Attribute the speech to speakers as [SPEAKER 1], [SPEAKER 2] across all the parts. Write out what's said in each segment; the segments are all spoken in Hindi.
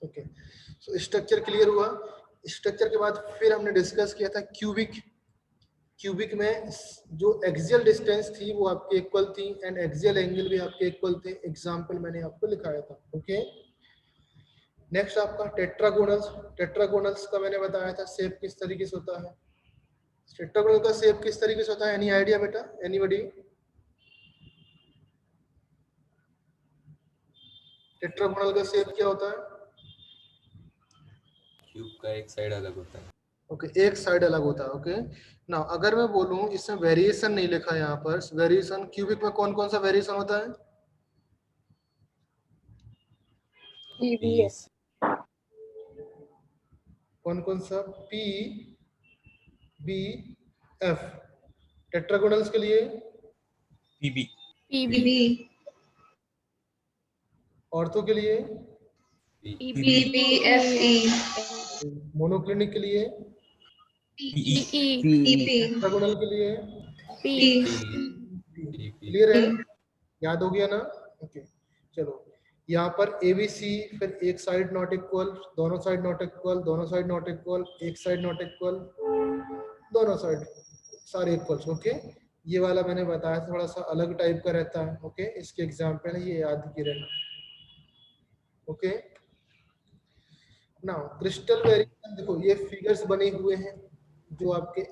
[SPEAKER 1] ओके, सो स्ट्रक्चर क्लियर हुआ। स्ट्रक्चर के बाद फिर हमने डिस्कस किया था क्यूबिक। क्यूबिक में जो एक्सियल डिस्टेंस थी वो आपकी इक्वल थी एंड एक्सियल एंगल भी आपके इक्वल थे। एग्जांपल मैंने आपको लिखाया था। ओके, नेक्स्ट आपका टेट्रागोनल्स। टेट्रागोनल्स का मैंने बताया था शेप किस तरीके से होता है। टेट्रागोनल का शेप किस तरीके से होता है? एनी आइडिया बेटा? एनीबॉडी? टेट्रागोनल का शेप क्या होता है?
[SPEAKER 2] क्यूब का एक साइड अलग होता है।
[SPEAKER 1] ओके, एक साइड अलग होता है। ओके, ना अगर मैं बोलूं इसमें वेरिएशन नहीं लिखा यहाँ पर, वेरिएशन क्यूबिक में कौन कौन सा वेरिएशन होता है?
[SPEAKER 3] EBS
[SPEAKER 1] कौन कौन सा? P, B, F. टेट्रागोनल्स के लिए
[SPEAKER 2] पीबी,
[SPEAKER 3] PB
[SPEAKER 1] ऑर्थो के लिए,
[SPEAKER 3] PBFE
[SPEAKER 1] मोनोक्लिनिक के लिए,
[SPEAKER 2] पीई,
[SPEAKER 1] टेट्रागोनल के लिए
[SPEAKER 3] P
[SPEAKER 1] क्लियर है? याद हो गया ना? ओके, चलो यहाँ पर ABC, फिर एक साइड नॉट इक्वल, दोनों साइड नॉट इक्वल, दोनों साइड नॉट इक्वल, एक साइड नॉट इक्वल, दोनों साइड सारे इक्वल्स। ओके, ये वाला मैंने बताया थोड़ा सा अलग टाइप का रहता है। ओके, इसके एग्जाम्पल है, ये याद की रहना। ओके, नाउ क्रिस्टल वेरिएशन देखो, ये फिगर्स बने हुए हैं जो आपके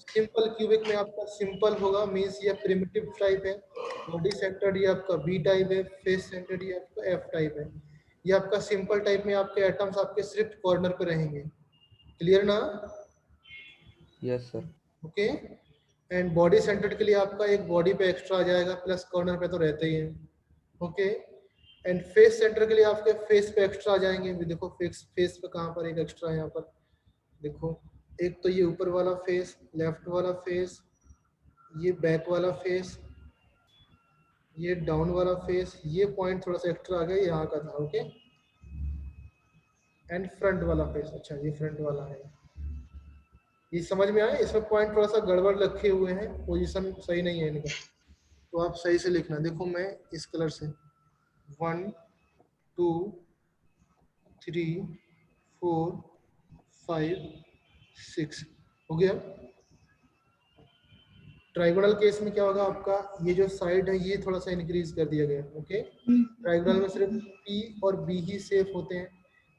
[SPEAKER 1] सिंपल क्यूबिक में आपका सिंपल होगा, मींस ये प्रिमिटिव टाइप है। बॉडी सेंटर्ड ये आपका बी टाइप है, फेस सेंटर्ड ये आपका एफ टाइप है। ये आपका सिंपल टाइप में आपके एटम्स आपके सिर्फ कॉर्नर पे रहेंगे। क्लियर ना?
[SPEAKER 4] Yes sir.
[SPEAKER 1] Okay, and body centred के लिए आपका एक बॉडी पे एक्स्ट्रा आ जाएगा, प्लस कॉर्नर पे तो रहते ही है। ओके, एंड फेस सेंटर के लिए आपके फेस पे एक्स्ट्रा आ जाएंगे। भी देखो फेस पे कहाँ पर एक एक्स्ट्रा है, यहाँ पर देखो, एक तो ये ऊपर वाला फेस, लेफ्ट वाला फेस, ये बैक वाला फेस, ये डाउन वाला फेस, ये पॉइंट थोड़ा सा एक्स्ट्रा आ गया, यहाँ का था। ओके, एंड फ्रंट वाला फेस, अच्छा ये फ्रंट वाला है। ये समझ में आया? इसमें पॉइंट थोड़ा सा गड़बड़ रखे हुए हैं, पोजीशन सही नहीं है इनका, तो आप सही से लिखना। देखो मैं इस कलर से 1 2 3 4 5 6 हो गया। ट्राइगोनल केस में क्या होगा आपका, ये जो साइड है ये थोड़ा सा इंक्रीज कर दिया गया। ओके, ट्राइगोनल में सिर्फ पी और बी ही सेफ होते हैं।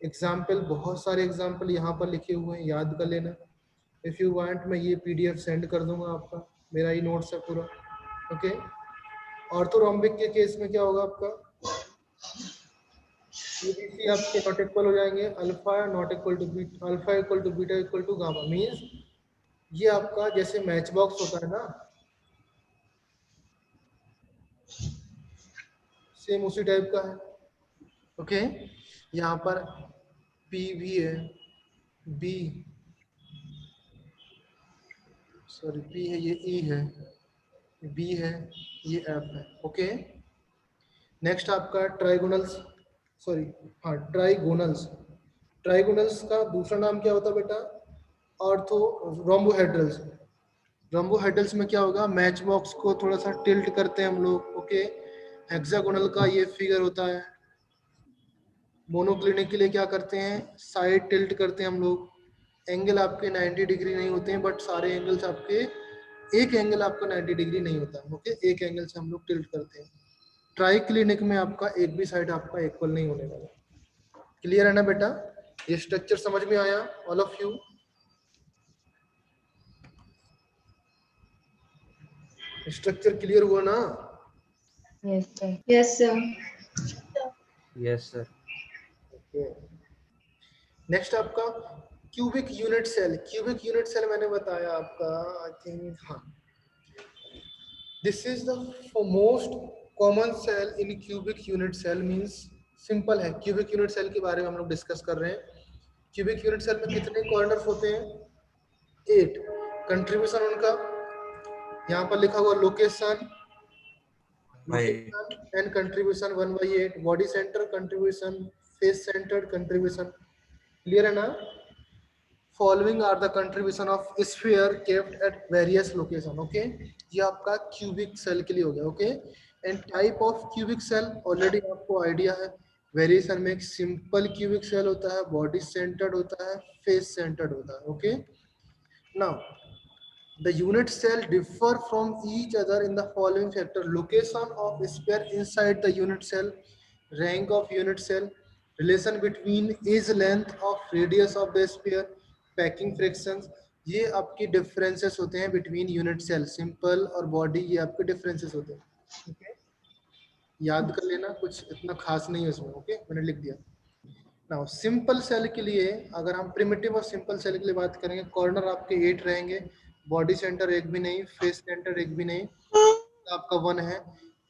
[SPEAKER 1] एग्जाम्पल, बहुत सारे एग्जाम्पल यहाँ पर लिखे हुए हैं, याद कर लेना। इफ यू वांट मैं ये पीडीएफ सेंड कर दूंगा आपका, मेरा ही नोट्स है पूरा। ओके, ऑर्थोरोम्बिक के केस में क्या होगा आपका, ABC आपके नॉट इक्वल हो जाएंगे, alpha not equal to beta, alpha equal to beta equal to gamma. Means ये आपका जैसे मैच बॉक्स होता है ना, सेम उसी टाइप का है। ओके, यहाँ पर P भी है, B सॉरी P है, ये E है, B है, ये F है। ओके, नेक्स्ट आपका ट्राइगोनल्स, सॉरी हाँ ट्राइगोनल्स। ट्राइगोनल्स का दूसरा नाम क्या होता है बेटा? ऑर्थो रोम्बोहेड्रल्स। रोम्बोहेड्रल्स में क्या होगा, मैच बॉक्स को थोड़ा सा टिल्ट करते हैं हम लोग। ओके, हेक्सागोनल का ये फिगर होता है। मोनोक्लिनिक के लिए क्या करते हैं, साइड टिल्ट करते हैं हम लोग। एंगल आपके 90 डिग्री नहीं होते हैं, बट सारे एंगल्स आपके, एक एंगल आपका 90 डिग्री नहीं होता। ओके, एक एंगल से हम लोग टिल्ट करते हैं। ट्राई क्लिनिक में आपका एक भी साइड आपका इक्वल नहीं होने वाला। क्लियर है ना बेटा? ये स्ट्रक्चर समझ में आया all of you? Structure clear हुआ ना?
[SPEAKER 3] Yes sir.
[SPEAKER 5] Yes, sir.
[SPEAKER 4] Yes sir.
[SPEAKER 1] Next आपका cubic unit cell. Cubic unit cell मैंने बताया आपका, आई थिंक हाँ, this is the most common cell in cubic unit cell. Means simple है, क्यूबिक यूनिट सेल के बारे में हम लोग डिस्कस कर रहे हैं। क्यूबिक यूनिट सेल में कितने कॉर्नर्स होते हैं? 8। कंट्रीब्यूशन उनका यहाँ पर लिखा हुआ, location and contribution 1/8। Body centre contribution, face centre contribution. Clear है ना? Following are the contribution of sphere kept at various location. Okay, ये आपका क्यूबिक सेल के लिए हो गया। Okay, and type of cubic cell already आपको आइडिया है। वेरिएशन में एक सिंपल क्यूबिक सेल होता है, बॉडी सेंटर्ड होता है, फेस सेंटर्ड होता है. Okay, now the unit cell differ from each other in the following factor: location of sphere inside the unit cell, rank of unit cell, relation between edge length of radius of the sphere, packing fractions. ये आपके डिफरेंसेस होते हैं बिटवीन यूनिट सेल, सिंपल और बॉडी, ये आपके डिफरेंसेस होते हैं. ओके, याद कर लेना, कुछ इतना खास नहीं है उसमें. ओके, मैंने लिख दिया. नाउ सिंपल सेल के लिए, अगर हम प्रिमिटिव और सिंपल सेल के लिए बात करेंगे, कॉर्नर आपके 8 रहेंगे, बॉडी सेंटर एक भी नहीं, फेस सेंटर एक भी नहीं, आपका 1 है.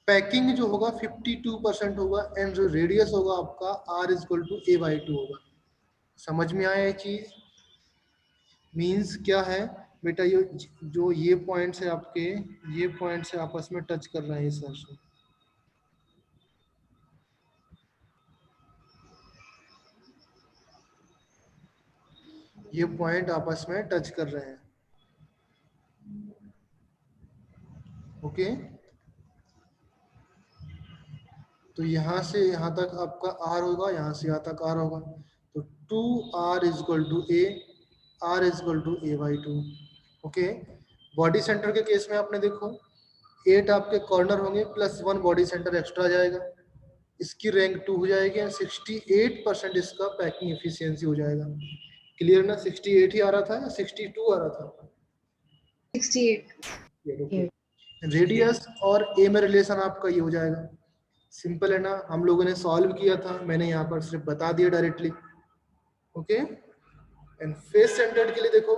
[SPEAKER 1] पैकिंग जो होगा 52% होगा, एंड जो रेडियस होगा आपका r is equal to a/2 होगा. समझ में आया ये चीज? मींस क्या है बेटा, ये जो ये पॉइंट्स है आपके, ये पॉइंट्स आपस में टच कर रहे हैं इस सेंस में. ये पॉइंट आपस में टच कर रहे हैं. ओके, तो यहाँ से यहाँ तक आपका r होगा, यहाँ से यहाँ तक r होगा, तो 2r is equal to a, r is equal to a/2. Okay, body centre के केस में आपने देखो 8 आपके कॉर्नर होंगे प्लस 1 बॉडी सेंटर एक्स्ट्रा जाएगा, इसकी रैंक 2 हो जाएगी, एंड 68% इसका पैकिंग एफिशिएंसी हो जाएगा. क्लियर ना? 68 ही आ रहा था या 62 आ रहा था?
[SPEAKER 3] 68.
[SPEAKER 1] रेडियस और ए में रिलेशन आपका ये हो जाएगा. सिंपल है ना? हम लोगों ने सॉल्व किया था, मैंने यहाँ पर सिर्फ बता दिया directly. Okay, and face centred के लिए देखो,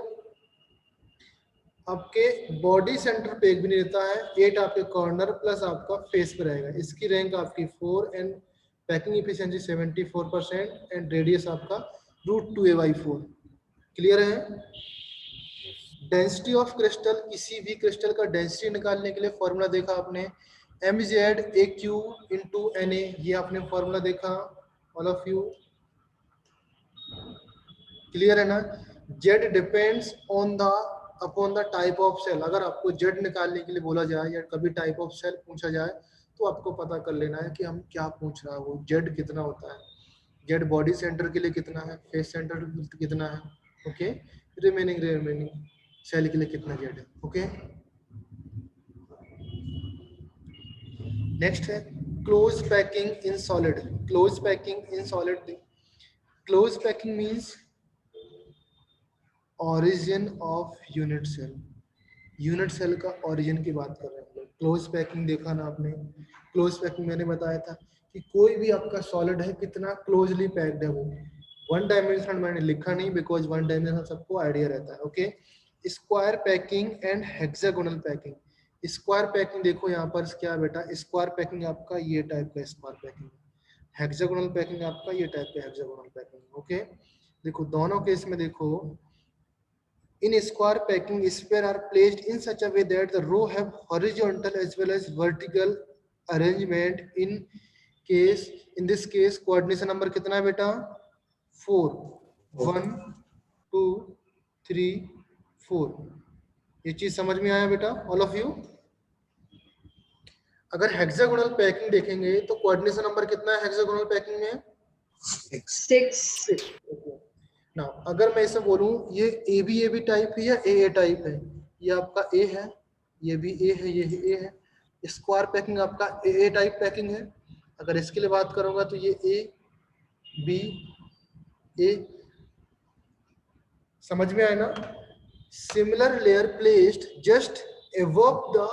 [SPEAKER 1] आपके बॉडी सेंटर पे एक भी नहीं रहता है, 8 आपके कॉर्नर प्लस आपका फेस पे रहेगा, इसकी रैंक आपकी 4, and packing efficiency 74%, and radius आपका √2a/4. क्लियर है? डेंसिटी ऑफ क्रिस्टल, किसी भी क्रिस्टल का डेंसिटी निकालने के लिए फॉर्मूला देखा आपने, mz/aq into na, ये आपने फॉर्मूला देखा ऑल ऑफ यू. क्लियर है ना? z depends on the upon the type of cell. अगर आपको z निकालने के लिए बोला जाए या कभी टाइप ऑफ सेल पूछा जाए, तो आपको पता कर लेना है कि हम क्या पूछ रहा है, वो z कितना होता है. z बॉडी सेंटर के लिए कितना है, फेस सेंटर कितना है, ओके, रिमेनिंग सेल के लिए कितना z है. ओके, नेक्स्ट है close packing in solid. Close packing in solid, close packing means origin of unit cell. Unit cell का ऑरिजिन की बात कर रहे हैं हम लोग. क्लोज पैकिंग देखा ना आपने? क्लोज पैकिंग मैंने बताया था कि कोई भी आपका सॉलिड है कितना क्लोजली पैक्ड है वो. वन डायमेंशनल मैंने लिखा नहीं, बिकॉज वन डायमेंशनल सबको आइडिया रहता है. Okay, square packing and hexagonal packing. Square packing देखो यहाँ पर क्या बेटा, स्क्वायर पैकिंग आपका ये टाइप का स्क्वायर पैकिंग, हेक्सागोनल पैकिंग आपका ये टाइप का हेक्सागोनल पैकिंग. ओके, देखो दोनों केस में देखो, in square packing sphere are placed in such a way that the row have horizontal as well as vertical arrangement. In this case coordination number कितना है बेटा? 4. 1 2 3 4. ये चीज समझ में आया बेटा ऑल ऑफ यू? अगर हेक्सागोनल पैकिंग देखेंगे तो कोऑर्डिनेशन नंबर कितना है हेक्सागोनल पैकिंग में?
[SPEAKER 3] 6.
[SPEAKER 1] ना अगर मैं इसे बोलूं ये ए बी टाइप है या ए टाइप है, ये आपका ए है, ये भी ए है, ये ए है. स्क्वायर पैकिंग आपका ए टाइप पैकिंग है. अगर इसके लिए बात करूंगा तो ये ए बी ए. समझ में आया ना? Similar layer placed just above the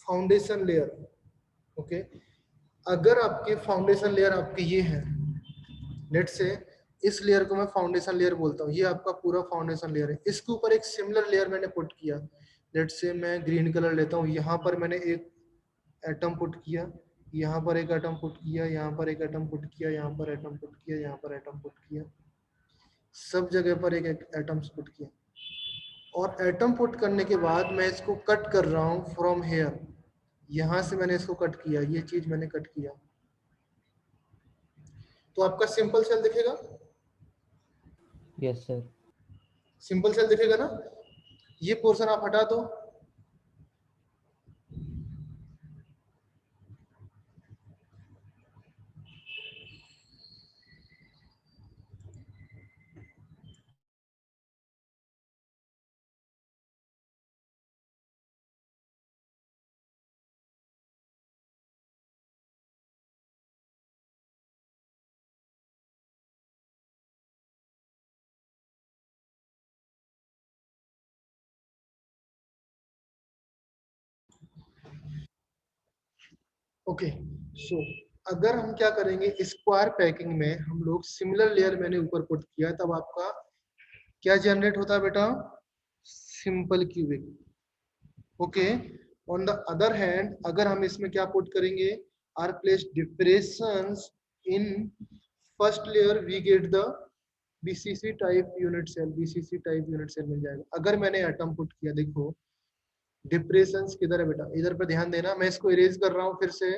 [SPEAKER 1] foundation layer. Okay, अगर आपके फाउंडेशन लेयर आपके ये है, लेट्स से इस लेयर को मैं फाउंडेशन लेयर बोलता हूँ, ये आपका पूरा फाउंडेशन लेयर है, इसके ऊपर एक सिमिलर लेयर मैंने पुट किया. लेट्स से मैं ग्रीन कलर लेता हूँ, यहाँ पर मैंने एक एटम पुट किया, यहाँ पर एक एटम पुट किया, यहाँ पर एक एटम पुट किया, यहाँ पर एटम पुट किया, यहाँ पर एटम पुट किया, सब जगह पर एक एटम पुट किया. और एटम पुट करने के बाद मैं इसको कट कर रहा हूँ फ्रॉम हेयर. यहाँ से मैंने इसको कट किया, ये चीज मैंने कट किया, तो आपका सिंपल सेल दिखेगा.
[SPEAKER 4] Yes sir.
[SPEAKER 1] सिंपल सेल दिखेगा ना? ये पोर्शन आप हटा दो, ओके सो अगर हम क्या करेंगे, स्क्वायर पैकिंग में हम लोग सिमिलर लेयर मैंने ऊपर पुट किया, तब आपका क्या जनरेट होता है बेटा, simple cubic. Okay, on the other hand अगर हम इसमें क्या पुट करेंगे, are place depressions in first layer, we get the BCC type unit cell, BCC type unit cell मिल जाएगा। अगर मैंने एटम पुट किया, देखो डिप्रेशंस किधर है बेटा, इधर पे ध्यान देना, मैं इसको इरेज कर रहा हूँ फिर से,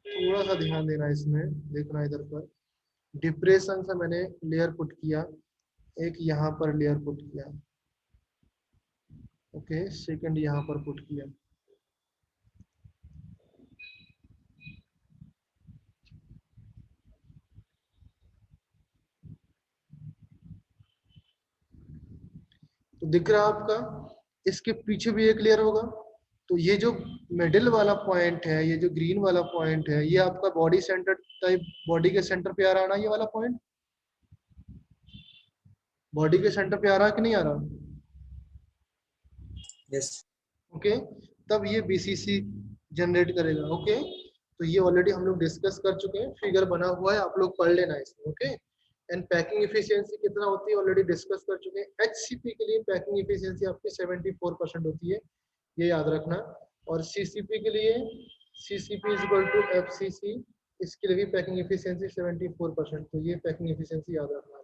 [SPEAKER 1] थोड़ा सा ध्यान देना इसमें, देखना इधर पर डिप्रेशन से मैंने लेयर पुट किया, एक यहाँ पर लेयर पुट किया, ओके सेकंड यहाँ पर पुट किया, तो दिख रहा आपका, इसके पीछे भी एक लेयर होगा। तो ये जो मिडिल वाला पॉइंट है, ये जो ग्रीन वाला पॉइंट है, ये आपका बॉडी सेंटर टाइप, बॉडी के सेंटर पे आ रहा है ना, ये वाला पॉइंट बॉडी के सेंटर पे आ रहा है कि नहीं आ रहा,
[SPEAKER 2] यस
[SPEAKER 1] ओके तब ये बीसीसी जनरेट करेगा। ओके तो ये ऑलरेडी हम लोग डिस्कस कर चुके हैं, फिगर बना हुआ है, आप लोग पढ़ लेना इसमें। ओके एंड पैकिंग एफिशिएंसी कितना होती है ऑलरेडी डिस्कस कर चुके हैं। एचसीपी के लिए पैकिंग एफिशिएंसी आपकी 74% होती है, ये याद रखना। और सीसीपी के लिए CCP is equal to FCC, इसके लिए भी पैकिंग एफिशिएंसी 74%, तो ये पैकिंग एफिशिएंसी याद रखना।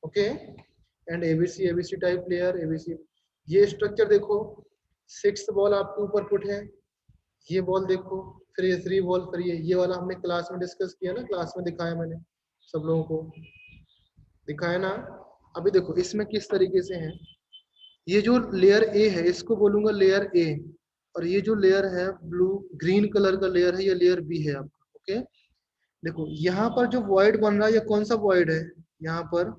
[SPEAKER 1] Okay and ABC, ABC type layer, ABC, ये स्ट्रक्चर देखो, 6 बॉल आपके ऊपर पुट है, ये बॉल देखो, फिर ये 3 बॉल, फिर ये वाला हमने क्लास में डिस्कस किया ना, क्लास में दिखाया मैंने सब लोगों को, दिखाया ना। अभी देखो इसमें किस तरीके से है, ये जो लेयर ए है इसको बोलूंगा लेयर ए, और ये जो लेयर है ब्लू ग्रीन कलर का लेयर है, ये लेयर बी है आपका। ओके देखो यहाँ पर जो वॉइड बन रहा है, ये कौन सा वॉइड है, यहाँ पर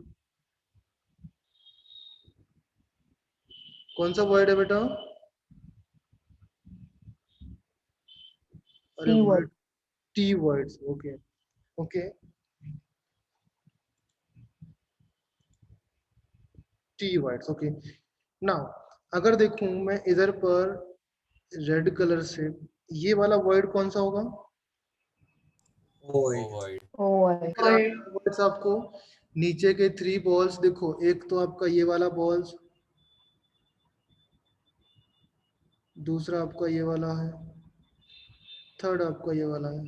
[SPEAKER 1] कौन सा वॉइड है बेटा, अरे
[SPEAKER 3] T-word.
[SPEAKER 1] Tea words. Okay okay tea words. Okay now अगर देखूं मैं इधर पर रेड कलर से, ये वाला वर्ड कौन सा होगा,
[SPEAKER 2] ओवॉइड
[SPEAKER 3] Oh, I.
[SPEAKER 1] वर्ड्स आपको नीचे के 3 बॉल्स देखो, एक तो आपका ये वाला बॉल्स, दूसरा आपका ये वाला है, थर्ड आपका ये वाला है।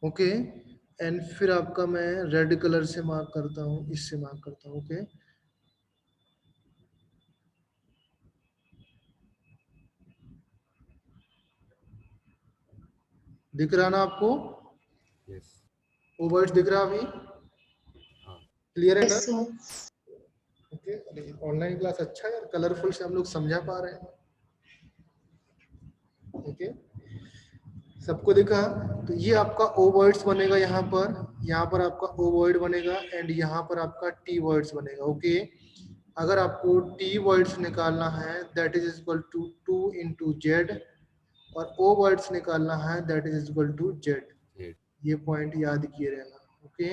[SPEAKER 1] ओके एंड फिर आपका मैं रेड कलर से मार्क करता हूँ, इससे मार्क करता हूँ। ओके दिख रहा ना आपको,
[SPEAKER 2] यस
[SPEAKER 1] वो वर्ड्स दिख रहा अभी,
[SPEAKER 2] हाँ
[SPEAKER 1] क्लियर है ना।
[SPEAKER 3] Yes, sir.
[SPEAKER 1] Okay online class अच्छा है यार, कलरफुल से हम लोग समझा पा रहे हैं। ओके सबको दिखा, तो ये आपका ओ वर्ड्स बनेगा, यहाँ पर आपका ओ वर्ड बनेगा, एंड यहाँ पर आपका टी वर्ड्स बनेगा। ओके अगर आपको टी वर्ड्स निकालना है, that is equal to 2 into z, और ओ वर्ड्स निकालना है, that is equal to z।
[SPEAKER 2] Z
[SPEAKER 1] ये पॉइंट याद किए रहना। ओके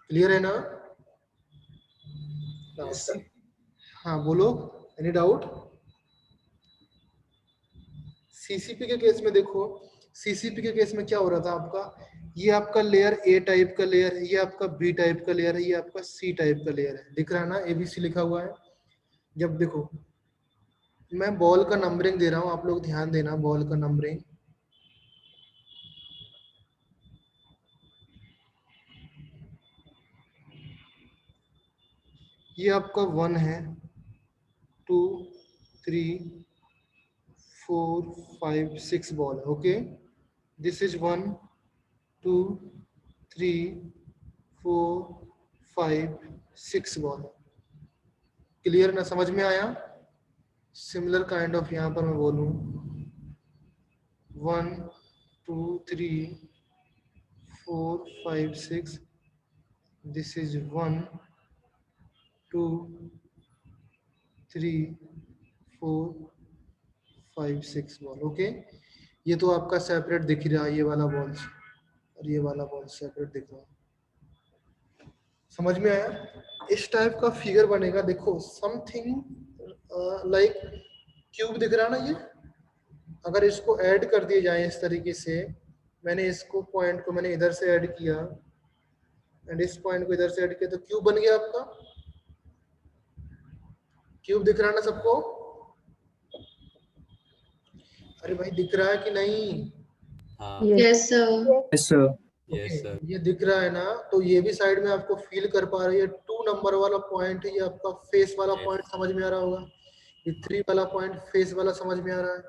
[SPEAKER 1] क्लियर है ना।
[SPEAKER 2] यस
[SPEAKER 1] हाँ बोलो, एनी डाउट। सीसीपी के केस में देखो, सीसीपी के केस में क्या हो रहा था आपका, ये आपका लेयर ए टाइप का लेयर है, ये आपका बी टाइप का लेयर है, ये आपका सी टाइप का लेयर है, दिख रहा है ना, एबीसी लिखा हुआ है। जब देखो मैं बॉल का नंबरिंग दे रहा हूँ, आप लोग ध्यान देना, बॉल का नंबरिंग, ये आपका 1 है, 2 3 4 5 6 बॉल है। Okay this is 1 2 3 4 5 6 ball. Clear ना, समझ में आया। सिमिलर काइंड ऑफ यहाँ पर मैं बोलूँ 1 2 3 4 5 6, दिस इज 1 2 3 4 5 6 बॉल। ओके ये तो आपका सेपरेट दिख रहा है, ये वाला बॉल्स और ये वाला बॉल सेपरेट दिख रहा है, समझ में आया। इस टाइप का फिगर बनेगा। देखो समथिंग लाइक क्यूब दिख रहा ना ये, अगर इसको ऐड कर दिए जाए इस तरीके से, मैंने इसको पॉइंट को मैंने इधर से ऐड किया एंड इस पॉइंट को इधर से ऐड किया, तो क्यूब बन गया आपका। क्यूब दिख रहा है ना सबको? अरे भाई दिख रहा है कि नहीं?
[SPEAKER 2] हाँ
[SPEAKER 3] Yes, sir.
[SPEAKER 5] Yes, sir.
[SPEAKER 2] Yes sir
[SPEAKER 1] ये दिख रहा है ना? तो ये भी साइड में आपको फील कर पा रही है। 2 नंबर वाला पॉइंट है ये आपका फेस वाला
[SPEAKER 2] Yes.
[SPEAKER 1] पॉइंट, समझ में आ रहा होगा। ये 3 वाला पॉइंट फेस वाला समझ में आ रहा है,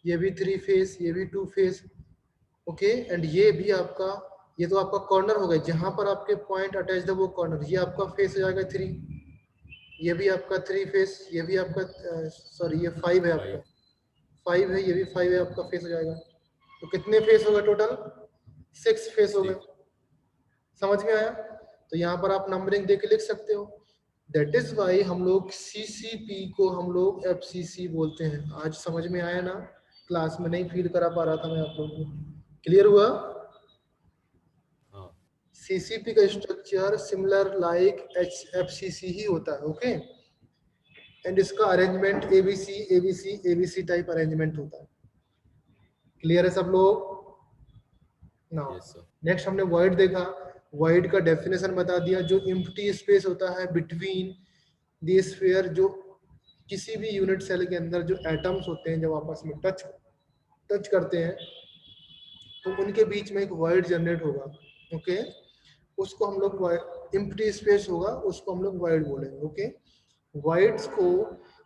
[SPEAKER 1] ये भी 3 फेस, ये भी 2 फेस। ओके, एंड ये भी आपका, ये तो आपका कॉर्नर हो गया जहां पर आपके पॉइंट अटैच है वो कॉर्नर, ये आपका फेस हो जाएगा 3, ये भी आपका 3 फेस, ये भी आपका सॉरी ये 5 है आपका, 5 है, ये भी 5 है आपका फेस हो जाएगा। तो कितने फेस हो गए टोटल? 6 फेस हो गए। समझ में आया? तो यहाँ पर आप नंबरिंग देके लिख सकते हो। दैट इज वाई हम लोग CCP को हम लोग FCC बोलते हैं। आज समझ में आया ना? क्लास में नहीं फील करा पा रहा था मैं आप लोगों को, क्लियर हुआ?
[SPEAKER 2] हाँ
[SPEAKER 1] CCP का स्ट्रक्चर सिमिलर लाइक FCC ही होता है। ओके, एंड इसका arrangement ABC ABC ABC type arrangement होता है। क्लियर है सब लोग? नाउ
[SPEAKER 2] यस सर
[SPEAKER 1] नेक्स्ट हमने वॉइड देखा, वॉइड का डेफिनेशन बता दिया, जो एम्प्टी स्पेस होता है बिटवीन द स्फीयर, जो किसी भी यूनिट सेल के अंदर जो एटम्स होते हैं जब आपस में टच करते हैं तो उनके बीच में एक वॉइड जनरेट होगा। ओके, उसको हम लोग एम्प्टी स्पेस होगा, उसको हम लोग वॉइड बोलेंगे। ओके, वॉइड्स को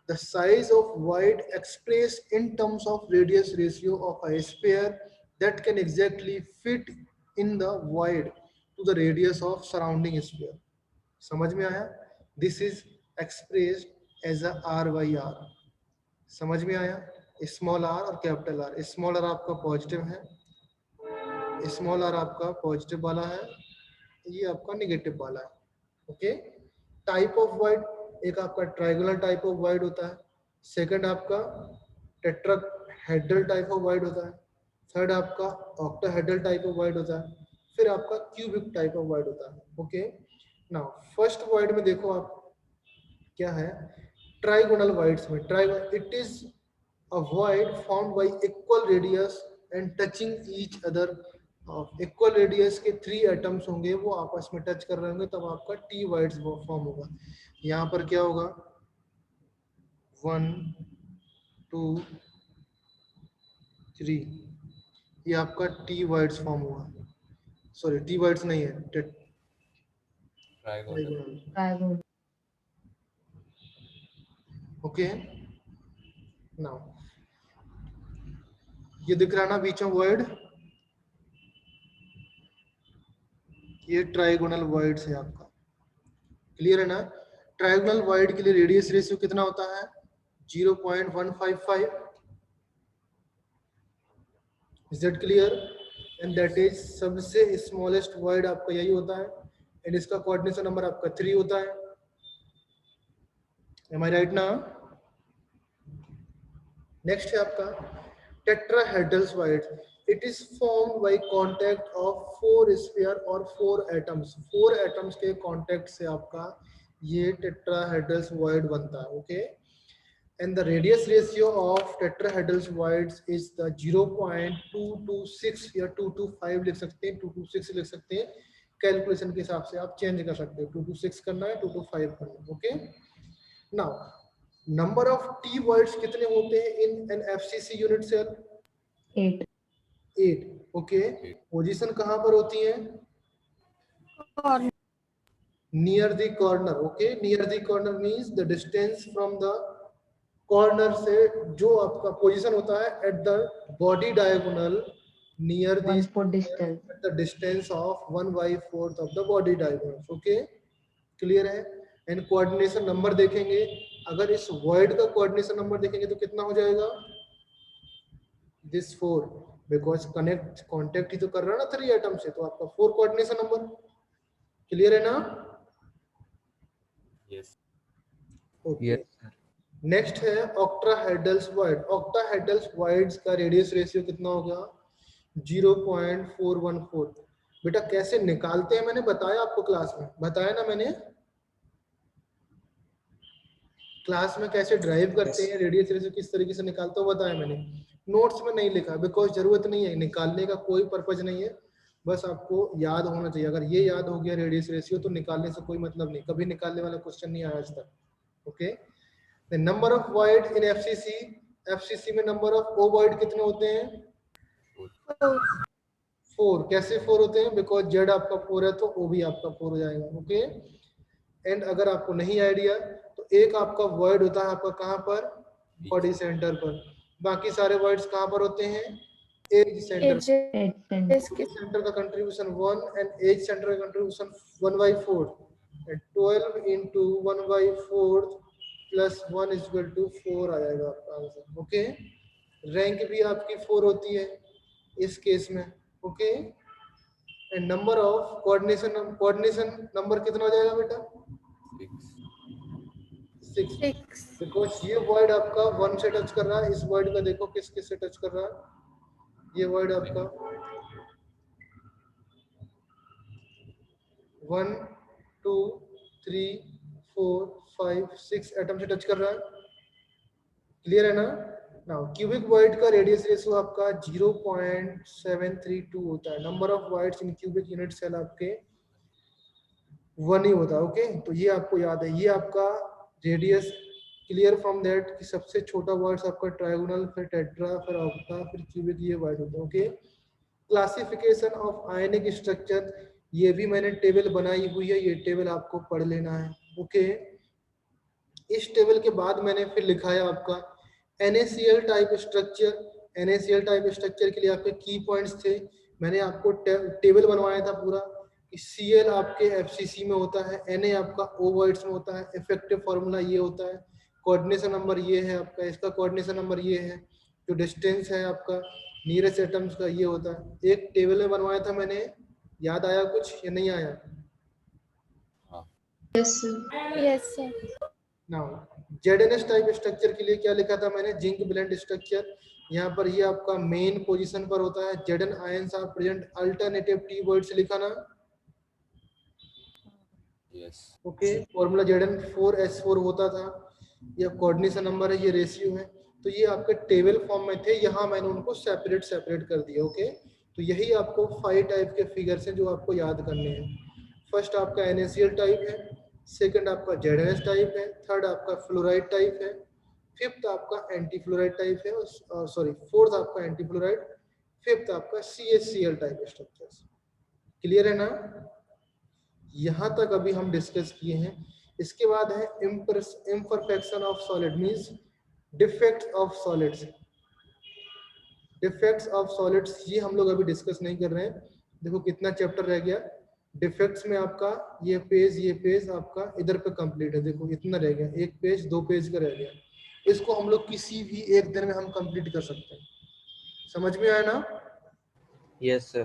[SPEAKER 1] the size of void expressed in terms of radius ratio of a sphere that can exactly fit in the void to the radius of surrounding sphere. समझ में आया? This is expressed as a r by r. समझ में आया? स्मॉल r और कैपिटल R। स्मॉल r आपका पॉजिटिव है, स्मॉल r आपका पॉजिटिव वाला है, ये आपका नेगेटिव वाला है। ओके, टाइप ऑफ वॉइड, एक आपका ट्रायंगुलर टाइप ऑफ वॉइड होता है, सेकंड आपका टेट्राहेड्रल टाइप ऑफ वॉइड होता है, थर्ड आपका ऑक्टाहेड्रल टाइप ऑफ वॉइड होता है, फिर आपका क्यूबिक टाइप ऑफ वॉइड होता है। ओके, नाउ फर्स्ट वॉइड में देखो आप क्या है, ट्राइगोनल वॉइड्स में it is a void found y equal radius and touching each other. Equal radius के 3 एटम्स होंगे, वो आपस में टच कर रहे होंगे, तब आपका टी वॉइड्स फॉर्म होगा। यहाँ पर क्या होगा, 1 2 3, ये आपका टी वॉइड्स फॉर्म हुआ। सॉरी टी वॉइड्स नहीं है,
[SPEAKER 2] ट्रायगोनल
[SPEAKER 3] Trigon.
[SPEAKER 1] ओके, नाउ ये दिख रहा है ना बीच में वॉइड, ये ट्राइगोनल वॉइड्स है आपका। क्लियर है ना? ट्राइगोनल वॉइड के लिए रेडियस रेशियो कितना होता है? 0.155। Is that clear? And that is सबसे स्मॉलेस्ट वॉइड आपका यही होता है, एंड इसका कोऑर्डिनेशन नंबर आपका 3 होता है। एम आई राइट ना? नेक्स्ट है आपका tetrahedral void. It is formed by contact of 4 sphere और 4 एटम्स। 4 एटम्स के कांटेक्ट से आपका ये टेट्राहेड्रल वॉइड बनता है। Okay, and the radius ratio of tetrahedral voids is the 0.226 या 225 लिख सकते हैं, 226 लिख सकते हैं। कैलकुलेशन के हिसाब से आप चेंज कर सकते हो, 226 करना है, 225 करना है। Okay, now number of T voids कितने होते हैं in an FCC unit cell?
[SPEAKER 3] 8.
[SPEAKER 1] 8। Okay, position कहां पर होती है? Near the corner. Okay, near the corner means the distance from the corner से जो आपका पोजीशन होता है at the body diagonal near
[SPEAKER 3] 1/4 distance.
[SPEAKER 1] The distance of 1/4 of the body diagonal. Okay, clear है? एंड कोऑर्डिनेशन नंबर देखेंगे, अगर इस वॉइड का कोऑर्डिनेशन नंबर देखेंगे तो कितना हो जाएगा? दिस 4, बिकॉज कांटेक्ट ही तो कर रहा है ना 3 एटम से, तो आपका 4 कोऑर्डिनेशन नंबर। क्लियर है ना?
[SPEAKER 2] Yes
[SPEAKER 1] okay,
[SPEAKER 4] Yes, sir.
[SPEAKER 1] Next है ऑक्टाहेड्रल वॉइड। ऑक्टाहेड्रल वॉइड्स का रेडियस रेशियो कितना होगा? 0.414। बेटा कैसे निकालते हैं मैंने बताया आपको क्लास में, बताया ना मैंने? क्लास में कैसे ड्राइव करते हैं, रेडियस रेशियो किस तरीके से निकालते हो बताया मैंने, नोट्स में नहीं लिखा बिकॉज जरूरत नहीं है, निकालने का कोई पर्पज नहीं है, बस आपको याद होना चाहिए। अगर ये याद हो गया रेडियस रेशियो तो निकालने से कोई मतलब नहीं, कभी निकालने वाला क्वेश्चन नहीं आया आज तक। Okay, the number of void in FCC, FCC में नंबर ऑफ ओवॉइड कितने होते हैं? 4। कैसे 4 होते हैं? बिकॉज जेड आपका 4 है तो ओ भी आपका 4 हो जाएगा। ओके, एंड अगर आपको नहीं आइडिया तो एक आपका वर्ड होता है आपका कहाँ पर? बॉडी सेंटर पर। बाकी सारे वर्ड्स कहाँ पर होते हैं? Edge centre. सेंटर का कंट्रीब्यूशन 1 एंड एज सेंटर का contribution 1/4 and 12 into 1/4 plus 1 is equal to 4 आ जाएगा आपका आंसर। ओके, रैंक भी आपकी 4 होती है इस केस में। Okay, and number of coordination number कितना हो जाएगा बेटा? 6। बिकॉज ये वर्ड आपका 1 से टच कर रहा है, इस वर्ड का देखो किस किस से टच कर रहा है, ये वर्ड आपका 1 2 3 4 5 6 एटम से टच कर रहा है। क्लियर है ना? नाउ क्यूबिक वर्ड का रेडियस रेशियो आपका 0.732 होता है। Number of voids in cubic unit cell आपके 1 ही होता है। ओके, तो ये आपको याद है, ये आपका रेडियस। क्लियर फ्रॉम दैट कि सबसे छोटा वर्ड्स आपका ट्रायगोनल, फिर टेट्रा, फिर ऑक्टा, फिर क्यूबिक, ये वर्ड होता है। Okay, classification of ionic structure, ये भी मैंने टेबल बनाई हुई है, ये टेबल आपको पढ़ लेना है। ओके, इस टेबल के बाद मैंने फिर लिखा है आपका NaCl type structure. NaCl type structure के लिए आपके की पॉइंट्स थे, मैंने आपको टेबल बनवाया था पूरा कि Cl आपके FCC में होता है, Na आपका ओवॉइड्स में होता है, इफेक्टिव फार्मूला ये होता है, कोऑर्डिनेशन नंबर ये है आपका, इसका कोऑर्डिनेशन नंबर ये है, जो डिस्टेंस है आपका नियरेस्ट एटम्स का ये होता है। एक टेबल में बनवाया था मैंने, याद आया कुछ या नहीं आया?
[SPEAKER 5] Yes sir.
[SPEAKER 1] Now ZNS type structure के लिए क्या लिखा था मैंने? Zinc blende structure. यहाँ पर ये आपका मेन पोजीशन पर होता है, Zn ions are present, alternative T voids लिखा ना?
[SPEAKER 2] यस।
[SPEAKER 1] ओके, फॉर्मूला Zn4s4 होता था, ये कोऑर्डिनेशन नंबर है, ये रेशियो है। तो ये आपके टेबल फॉर्म में थे, यहाँ मैंने उनको सेपरेट कर दिया। ओके, तो यही आपको 5 टाइप के फिगर्स हैं जो आपको याद करने हैं। फर्स्ट आपका NaCl टाइप है, सेकंड आपका ZNS टाइप है, थर्ड आपका फ्लोराइड टाइप है, फिफ्थ आपका एंटी फ्लोराइड टाइप है, सॉरी फोर्थ आपका एंटी फ्लोराइड, फिफ्थ आपका CaCl टाइप स्ट्रक्चर्स। क्लियर है ना? यहाँ तक अभी हम डिस्कस किए हैं। इसके बाद है imperfection of solid, means defects of solids. Defects of solids ये हम लोग अभी डिस्कस नहीं कर रहे हैं। देखो कितना चैप्टर रह गया डिफेक्ट्स में आपका, ये पेज आपका इधर पे कंप्लीट है। देखो इतना रह गया, एक पेज 2 पेज का रह गया। इसको हम लोग किसी भी एक दिन में हम कंप्लीट कर सकते हैं। समझ में आया ना?
[SPEAKER 4] Yes sir.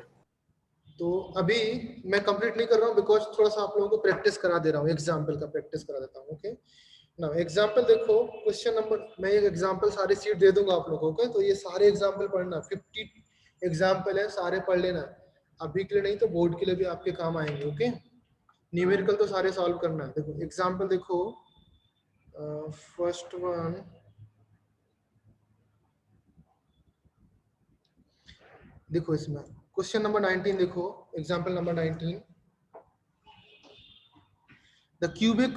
[SPEAKER 1] तो अभी मैं कंप्लीट नहीं कर रहा हूँ बिकॉज थोड़ा सा आप लोगों को प्रैक्टिस करा दे रहा हूँ, एग्जाम्पल का प्रैक्टिस करा देता हूँ। ओके, ना एग्जाम्पल देखो, क्वेश्चन नंबर, मैं एक एग्जाम्पल सारी सीट दे दूंगा आप लोगों को, तो ये सारे एग्जाम्पल पढ़ना, 50 एग्जाम्पल है, सारे पढ़ लेना। अभी के लिए नहीं तो बोर्ड के लिए भी आपके काम आएंगे। ओके, न्यूमेरिकल तो सारे सॉल्व करना है। देखो एग्जाम्पल देखो, फर्स्ट वन, देखो इसमें क्वेश्चन नंबर 19 देखो, example number 19, the cubic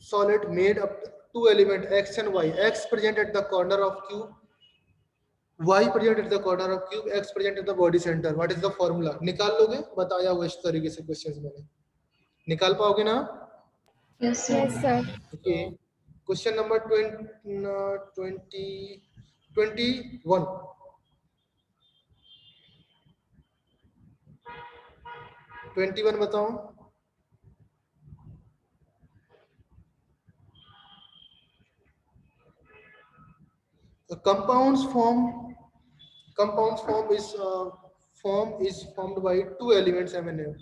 [SPEAKER 1] solid made up 2 element x and y, x present at the corner of cube, y present at the corner of cube, x present at the body center. What is the formula? निकाल लोगे? बताया हुआ इस तरीके से क्वेश्चंस मैंने, निकाल पाओगे ना?
[SPEAKER 5] Yes sir.
[SPEAKER 1] Okay, question number 21 बताओ। Compounds form is formed by 2 elements M and N.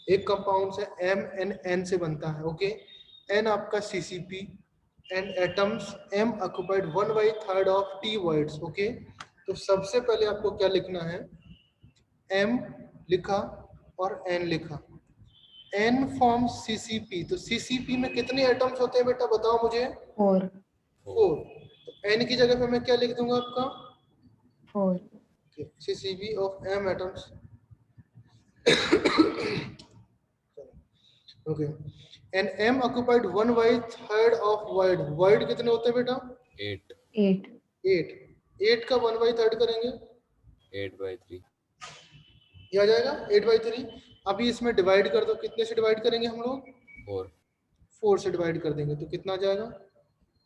[SPEAKER 1] एक कंपाउंड से M and N से बनता है। ओके, N आपका CCP and atoms M occupied 1/3 of T voids। Okay, तो सबसे पहले आपको क्या लिखना है? M लिखा और N लिखा। n फॉर्म CCP, तो CCP में कितने एटम्स होते हैं बेटा बताओ मुझे?
[SPEAKER 3] 4
[SPEAKER 1] 4। तो n की जगह पे मैं क्या लिख दूंगा आपका?
[SPEAKER 3] 4
[SPEAKER 1] CCP of m atoms. Okay. And m occupied 1/3 of void. Void कितने होते हैं बेटा?
[SPEAKER 2] 8
[SPEAKER 3] 8
[SPEAKER 1] 8। 8 का 1/3 करेंगे
[SPEAKER 2] 8/3
[SPEAKER 1] ये आ जाएगा 8/3। अभी इसमें डिवाइड कर दो, कितने से डिवाइड करेंगे हम लोग?
[SPEAKER 2] 4
[SPEAKER 1] 4 से डिवाइड कर देंगे तो कितना आ जाएगा?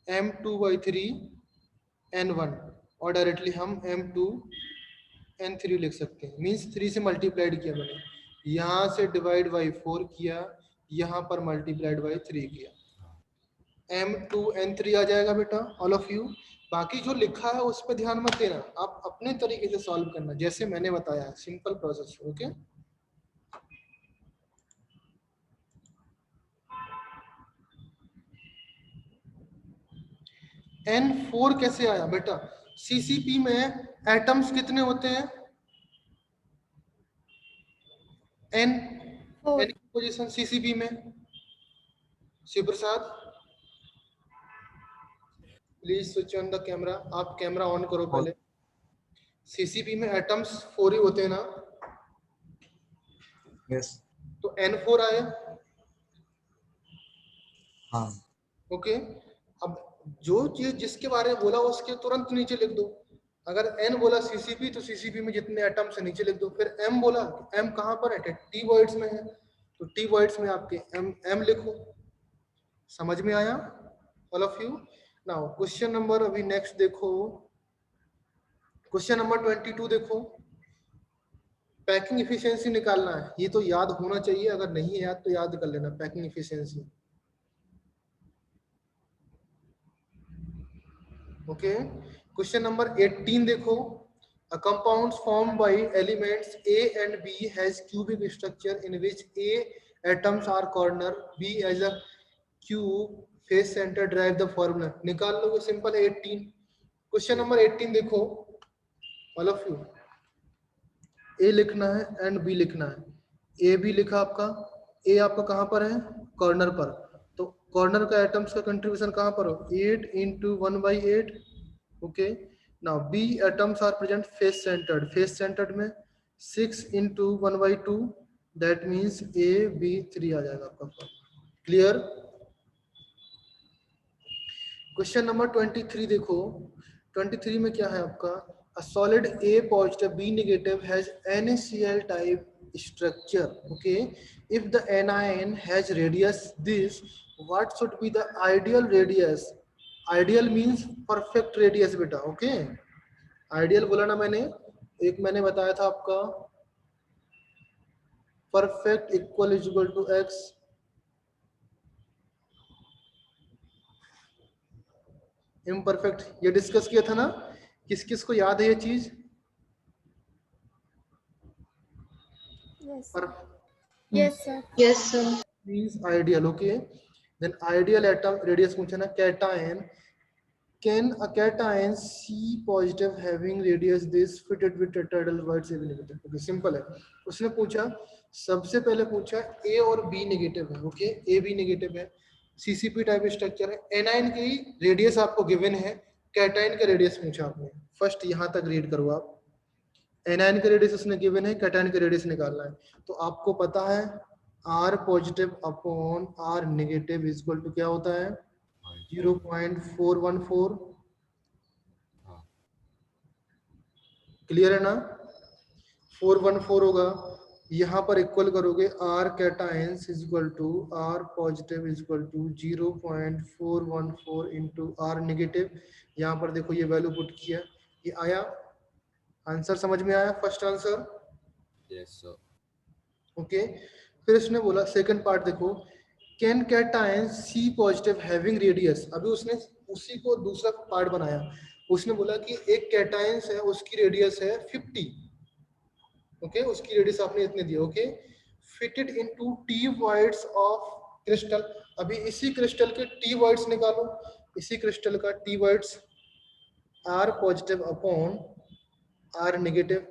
[SPEAKER 1] m2/3 n1, और डायरेक्टली हम m2 n3 लिख सकते हैं। मींस 3 से मल्टीप्लाइड किया मैंने, यहाँ से डिवाइड बाई 4 किया, यहाँ पर मल्टीप्लाइड बाई 3 किया, m2 n3 आ जाएगा बेटा ऑल ऑफ यू। बाकी जो लिखा है उस पर ध्यान मत देना, आप अपने तरीके से सॉल्व करना जैसे मैंने बताया, सिंपल प्रोसेस। ओके, n4 कैसे आया बेटा? CCP में एटम्स कितने होते हैं? n
[SPEAKER 5] 4.
[SPEAKER 1] की पोजीशन CCP में। Shiv Prasad please switch on the camera, आप कैमरा ऑन करो पहले। CCP में एटम्स 4 ही होते हैं ना?
[SPEAKER 4] यस।
[SPEAKER 1] तो n4 आया।
[SPEAKER 4] हाँ।
[SPEAKER 1] ओके, अब जो चीज जिसके बारे में बोला उसके तुरंत नीचे लिख दो। अगर n बोला CCP तो CCP में जितने एटम्स है नीचे लिख दो। फिर m बोला, m कहाँ पर है? T वर्ड्स में है, तो T वर्ड्स में आपके m लिखो। समझ में आया all of you? Now question number, अभी नेक्स्ट देखो, क्वेश्चन नंबर 22 देखो। पैकिंग इफिशियंसी निकालना है, ये तो याद होना चाहिए, अगर नहीं है याद तो याद कर लेना। Packing efficiency, okay. Question number 18 देखो। A compounds formed by elements A and B has cubic structure in which A atoms are corner, B as a cube, face center, derive the formula। निकाल लो, सिंपल है 18। क्वेश्चन नंबर 18 देखो ऑल ऑफ यू। ए लिखना है एंड बी लिखना है। ए बी लिखा आपका, ए आपका कहाँ पर है? कॉर्नर पर। तो कॉर्नर का एटम्स का कंट्रीब्यूशन कहाँ पर हो? 8 into 1/8। Okay, now B atoms are present face centred, face centred में 6 into 1/2, दैट मीन्स AB3 आ जाएगा आपका। क्लियर? क्वेश्चन नंबर 23 देखो। 23 में क्या है आपका? A solid A positive B negative has NaCl type structure. Okay, if the anion has radius this, what should be the ideal radius? Ideal means perfect radius बेटा। okay, ideal बोला ना मैंने, एक मैंने बताया था आपका perfect equal is equal to x, imperfect ये डिस्कस किया था ना। किस किस को याद है ये चीज?
[SPEAKER 5] Yes.
[SPEAKER 1] पर
[SPEAKER 5] Yes, sir.
[SPEAKER 6] Yes, sir.
[SPEAKER 1] means ideal. Okay, then ideal atom radius पूछा ना। cation, can a cation C positive having radius this fitted with tetrahedral words AB negative? Okay, simple है। उसने पूछा, सबसे पहले पूछा A और B नेगेटिव है। ओके, A B नेगेटिव है, CCP टाइप स्ट्रक्चर है, एनाइन की रेडियस आपको गिवन है, कैटाइन का रेडियस पूछा आपने। फर्स्ट यहाँ तक रीड करो आप। एनाइन का रेडियस उसने गिवन है, कैटाइन का रेडियस निकालना है। तो आपको पता है R positive upon R negative is equal to क्या होता है? 0.414।
[SPEAKER 2] हाँ।
[SPEAKER 1] क्लियर है ना? 414 होगा, यहाँ पर इक्वल करोगे R cations is equal to R positive is equal to 0.414 into R negative. यहाँ पर देखो ये वैल्यू पुट किया, ये आया आंसर। समझ में आया first answer?
[SPEAKER 2] Yes sir.
[SPEAKER 1] Okay, फिर इसने बोला सेकंड पार्ट देखो, can cation C positive having radius. अभी उसने उसी को दूसरा पार्ट बनाया। उसने बोला कि एक कैटायंस है उसकी रेडियस है 50। ओके, उसकी रेडियस आपने इतने दिया। Okay, fitted into T wides of crystal. अभी इसी क्रिस्टल के टी वाइड्स निकालो, इसी क्रिस्टल का T voids R positive upon R negative.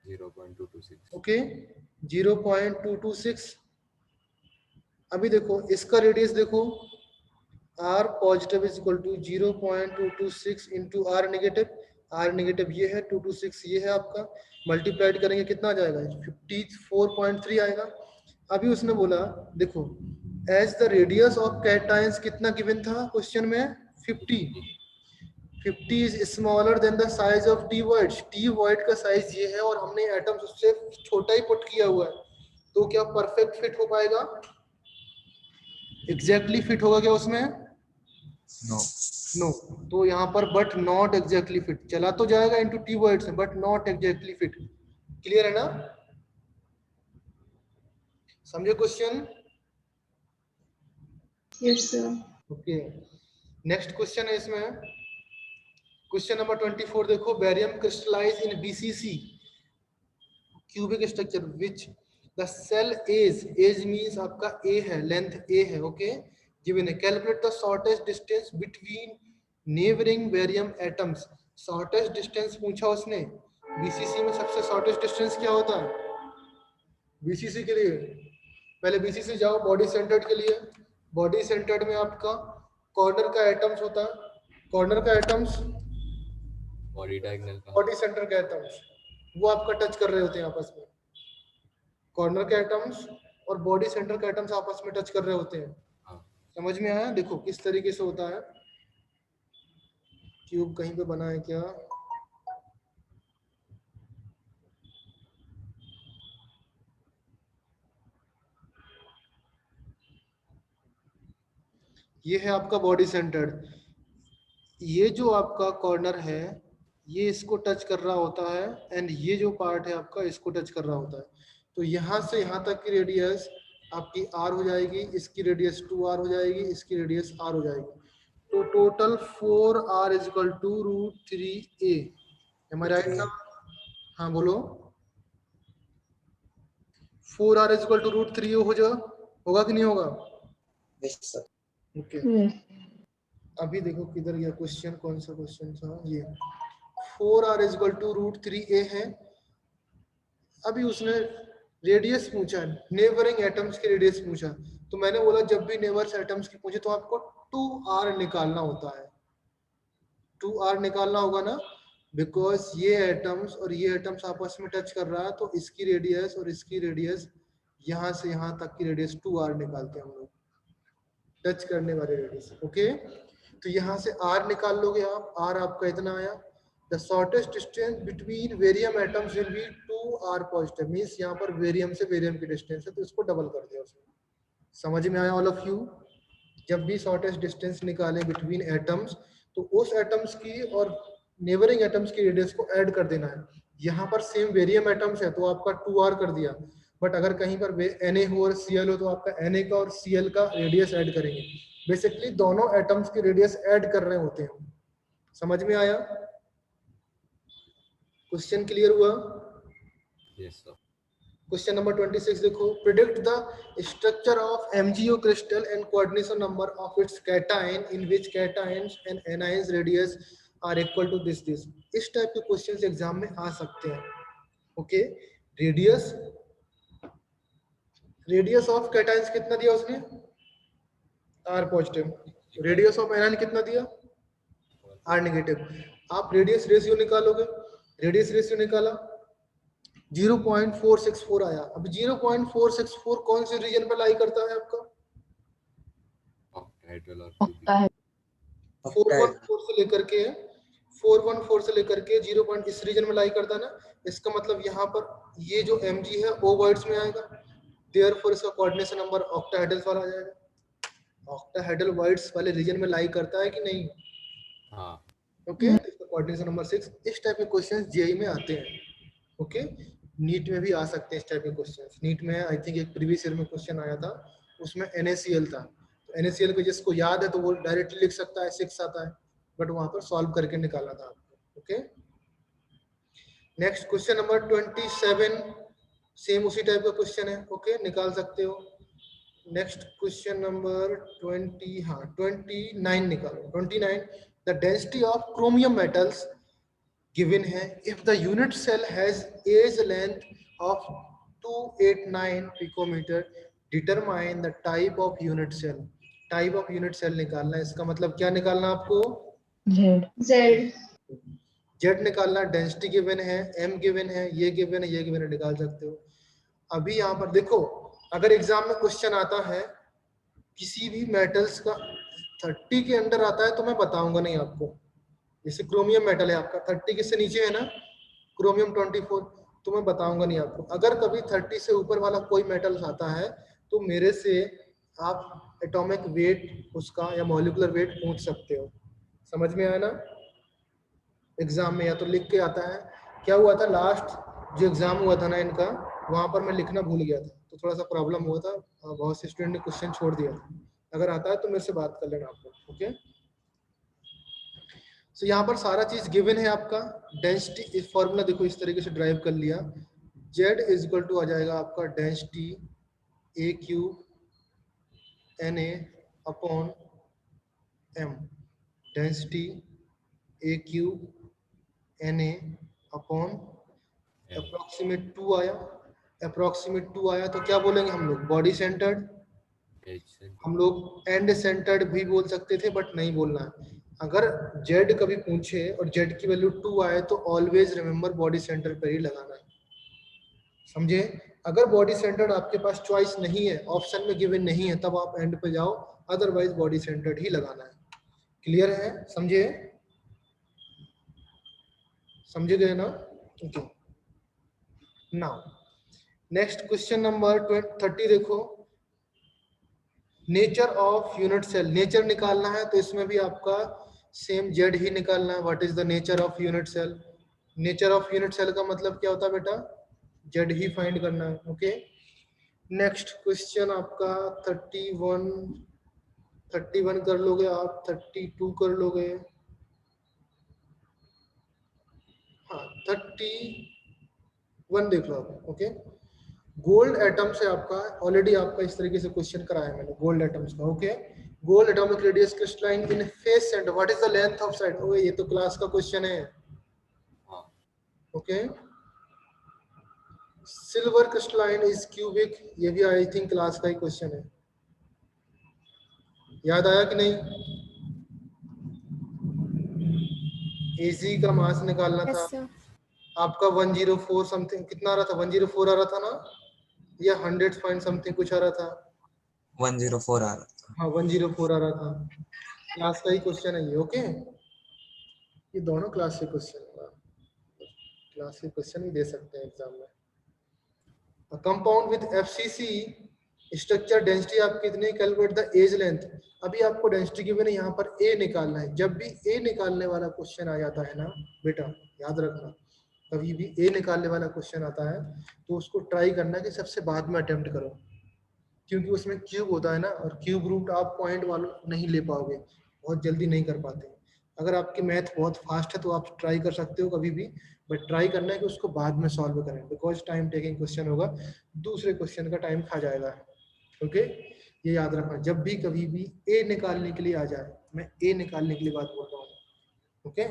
[SPEAKER 2] 0.226।
[SPEAKER 1] Okay, 0.226 अभी देखो इसका रेडियस देखो, R positive is equal to 0.226 into R negative. R negative ये है, 226 ये है आपका, मल्टीप्लाइड करेंगे कितना आ जाएगा, 54.3 आएगा। अभी उसने बोला देखो, as the radius of cations कितना गिवन था क्वेश्चन में, 50। 50 is smaller than the size of T void. T void का साइज ये है और हमने एटम्स उससे छोटा ही पुट किया हुआ है, तो क्या परफेक्ट फिट हो पाएगा, एग्जैक्टली फिट होगा क्या उसमें,
[SPEAKER 2] नो।
[SPEAKER 1] नो। तो यहाँ पर बट नॉट एग्जैक्टली फिट, चला तो जाएगा इनटू टी वर्ड्स में, but not exactly fit. Clear है ना, समझे question?
[SPEAKER 5] Yes, sir.
[SPEAKER 1] Okay, next question है इसमें, क्वेश्चन नंबर 24 देखो, barium crystallise in BCC cubic structure which the cell edge means आपका ए है, लेंथ ए है, ओके। गिवन है, calculate the shortest distance between neighbouring barium atoms. Shortest distance पूछा उसने, बीसीसी में सबसे शॉर्टेस्ट डिस्टेंस क्या होता है बीसीसी के लिए? पहले बीसीसी जाओ बॉडी सेंटर्ड के लिए, बॉडी सेंटर्ड में आपका कॉर्नर का एटम्स होता है, कॉर्नर का एटम्स,
[SPEAKER 2] बॉडी डायगोनल का।
[SPEAKER 1] बॉडी सेंटर के एटम्स वो आपका टच कर रहे होते हैं आपस में, कॉर्नर के एटम्स और बॉडी सेंटर के एटम्स आपस में टच कर रहे होते हैं।
[SPEAKER 2] हाँ।
[SPEAKER 1] समझ में आया? देखो किस तरीके से होता है, क्यूब कहीं पे बना है क्या, ये है आपका बॉडी सेंटर्ड, ये जो आपका कॉर्नर है ये इसको टच कर रहा होता है, एंड ये जो पार्ट है आपका इसको टच कर रहा होता है। तो यहाँ से यहाँ तक की रेडियस आपकी आर हो जाएगी, इसकी रेडियस 2r हो जाएगी, इसकी रेडियस r हो जाएगी। तो total 4r is equal to √3a। Am I right ना? हाँ बोलो, 4r is equal to √3a हो जाए, होगा कि नहीं होगा?
[SPEAKER 4] Yes sir.
[SPEAKER 1] Okay,
[SPEAKER 3] Yes.
[SPEAKER 1] अभी देखो किधर गया क्वेश्चन, कौन सा क्वेश्चन था ये, 4r is equal to √3a है। अभी उसने रेडियस पूछा, नेबरिंग एटम्स की रेडियस पूछा, तो मैंने बोला जब भी नेबर्स एटम्स की पूछे तो आपको 2r निकालना होता है, 2r निकालना होगा ना, बिकॉज ये एटम्स और ये एटम्स आपस में टच कर रहा है, तो इसकी रेडियस और इसकी रेडियस यहाँ से यहाँ तक की रेडियस 2r निकालते हैं हम लोग, टच करने वाले रेडियस, ओके। तो यहाँ से r निकाल लोगे आप, r आपका इतना आया, the shortest distance between वेरियम atoms will be 2r positive, means यहाँ पर वेरियम से वेरियम की डिस्टेंस है तो इसको डबल कर दिया उसने। समझ में आया ऑल ऑफ यू? जब भी शॉर्टेस्ट डिस्टेंस निकाले बिटवीन एटम्स तो उस एटम्स की और नेबरिंग एटम्स की रेडियस को ऐड कर देना है। यहाँ पर सेम वेरियम एटम्स है तो आपका 2r कर दिया, बट अगर कहीं पर Na हो और Cl हो तो आपका Na का और Cl का रेडियस ऐड करेंगे। बेसिकली दोनों एटम्स की रेडियस ऐड कर रहे होते हैं। समझ में आया? क्वेश्चन क्लियर हुआ?
[SPEAKER 2] Yes sir.
[SPEAKER 1] क्वेश्चन नंबर 26 देखो, predict the structure of MgO crystal and coordination number of its cation in which cations and anions radius are equal to this. इस टाइप के क्वेश्चंस एग्जाम में आ सकते हैं, ओके। रेडियस ऑफ कैटायंस कितना दिया उसने, r positive, radius of anion कितना दिया, r नेगेटिव। आप रेडियस रेशियो निकालोगे, रेडियस रेशियो निकाला 0.464 आया। अब 0.464 कौन से रीजन पर लाई करता है आपका,
[SPEAKER 2] ऑक्टाहेड्रल और
[SPEAKER 3] Octa है.
[SPEAKER 1] 414 से लेकर के 414 से लेकर के 0 पॉइंट इस रीजन में लाई करता है ना। इसका मतलब यहाँ पर ये जो Mg है ओवर्ड्स में आएगा, देयरफॉर इसका कोऑर्डिनेशन नंबर ऑक्टाहेड्रल वाला आ जाएगा। ऑक्टाहेड्रल वर्ड्स वाले रीजन में लाई करता है कि नहीं?
[SPEAKER 2] हाँ।
[SPEAKER 1] ओके, इसका कोऑर्डिनेशन नंबर 6। इस टाइप के क्वेश्चंस जेईई में आते हैं, ओके। नीट में भी आ सकते हैं इस टाइप के क्वेश्चंस। नीट में आई थिंक एक प्रीवियस ईयर में क्वेश्चन आया था, उसमें NaCl था, तो NaCl को जिसको याद है तो वो डायरेक्टली लिख सकता है, 6 आता है, बट वहां पर सॉल्व करके निकालना था आपको, okay. Next question number 27, same उसी टाइप का क्वेश्चन है, ओके, निकाल सकते हो। नेक्स्ट क्वेश्चन नंबर 29 निकालो। 29, the density of chromium metals given है if the unit cell has edge length of 289 picometer, determine the type of unit cell. Type of unit cell निकालना है, इसका मतलब क्या निकालना है आपको?
[SPEAKER 3] Z.
[SPEAKER 5] Z.
[SPEAKER 1] जेड निकालना, डेंसिटी गिवन है, एम गिवन है, ये गिवन है, ये गिवन है, निकाल सकते हो। अभी यहाँ पर देखो, अगर एग्जाम में क्वेश्चन आता है किसी भी मेटल्स का 30 के अंडर आता है तो मैं बताऊंगा नहीं आपको। जैसे क्रोमियम मेटल है आपका 30 के से नीचे है ना, क्रोमियम 24, तो मैं बताऊंगा नहीं आपको। अगर कभी 30 से ऊपर वाला कोई मेटल आता है तो मेरे से आप एटॉमिक वेट उसका या मॉलिक्यूलर वेट पूछ सकते हो। समझ में आया ना? एग्जाम में या तो लिख के आता है। क्या हुआ था लास्ट जो एग्जाम हुआ था ना इनका, वहां पर मैं लिखना भूल गया था तो थोड़ा सा प्रॉब्लम हुआ था, बहुत से स्टूडेंट ने क्वेश्चन छोड़ दिया था। अगर आता है तो मेरे से बात कर लेना आप लोग, ओके। सो यहाँ पर सारा चीज गिवन है आपका। डेंसिटी इस फॉर्मूला देखो इस तरीके से ड्राइव कर लिया, जेड इज इक्वल टू आ जाएगा आपका density a cube N A upon M. Density a cube N A upon approximate 2 आया। अप्रोक्सीमेट 2 आया तो क्या बोलेंगे हम लोग? Body centred. हम लोग एंड सेंटर्ड भी बोल सकते थे बट नहीं बोलना है। अगर जेड कभी पूछे और जेड की वैल्यू 2 आए तो ऑलवेज रिमेंबर बॉडी सेंटर पर ही लगाना है, समझे? अगर बॉडी सेंटर्ड आपके पास चॉइस नहीं है, ऑप्शन में गिवन नहीं है, तब आप एंड पे जाओ, अदरवाइज बॉडी सेंटर्ड ही लगाना है। क्लियर है? समझे? समझे गए ना? Okay. Now next question number 30 देखो, nature of unit cell. Nature निकालना है तो इसमें भी आपका सेम जेड ही निकालना है। What is the nature of unit cell? Nature of unit cell का मतलब क्या होता है बेटा? जेड ही फाइंड करना है, ओके। नेक्स्ट क्वेश्चन आपका 31 कर लोगे आप, 32 कर लोगे, हाँ 31 देख लो आप, ओके। गोल्ड एटम से आपका ऑलरेडी आपका इस तरीके से क्वेश्चन कराया मैंने गोल्ड एटम्स का, okay. Gold atomic radius crystalline in face centre, what is the length of side? ओए ये तो क्लास का क्वेश्चन है, okay. Silver crystalline is cubic, ये भी आई थिंक क्लास का ही क्वेश्चन है। याद आया कि नहीं? एजी का मास निकालना था
[SPEAKER 5] Yes, sir.
[SPEAKER 1] आपका 104 समथिंग, कितना आ रहा था? 104 आ रहा था ना, या 100 पॉइंट समथिंग कुछ आ रहा था?
[SPEAKER 4] 104 आ रहा था।
[SPEAKER 1] हाँ 104 आ रहा था। क्लास का ही क्वेश्चन है ये, ओके। ये दोनों क्लास के क्वेश्चन, क्लास के क्वेश्चन ही दे सकते हैं एग्जाम में। Compound with FCC structure density आप कितने कैलकुलेट द एज लेंथ। अभी आपको डेंसिटी गिवन है, यहाँ पर ए निकालना है। जब भी ए निकालने वाला क्वेश्चन आ जाता है ना बेटा, याद रखना, कभी भी ए निकालने वाला क्वेश्चन आता है तो उसको ट्राई करना कि सबसे बाद में अटेम्प्ट करो, क्योंकि उसमें क्यूब होता है ना, और क्यूब रूट आप पॉइंट वालों नहीं ले पाओगे, बहुत जल्दी नहीं कर पाते। अगर आपकी मैथ बहुत फास्ट है तो आप ट्राई कर सकते हो कभी भी, बट ट्राई करना है कि उसको बाद में सॉल्व करें, बिकॉज टाइम टेकिंग क्वेश्चन होगा, दूसरे क्वेश्चन का टाइम खा जाएगा, ओके। ये याद रखना, जब भी कभी भी ए निकालने के लिए आ जाए, मैं ए निकालने के लिए बात बोल रहा हूँ, ओके।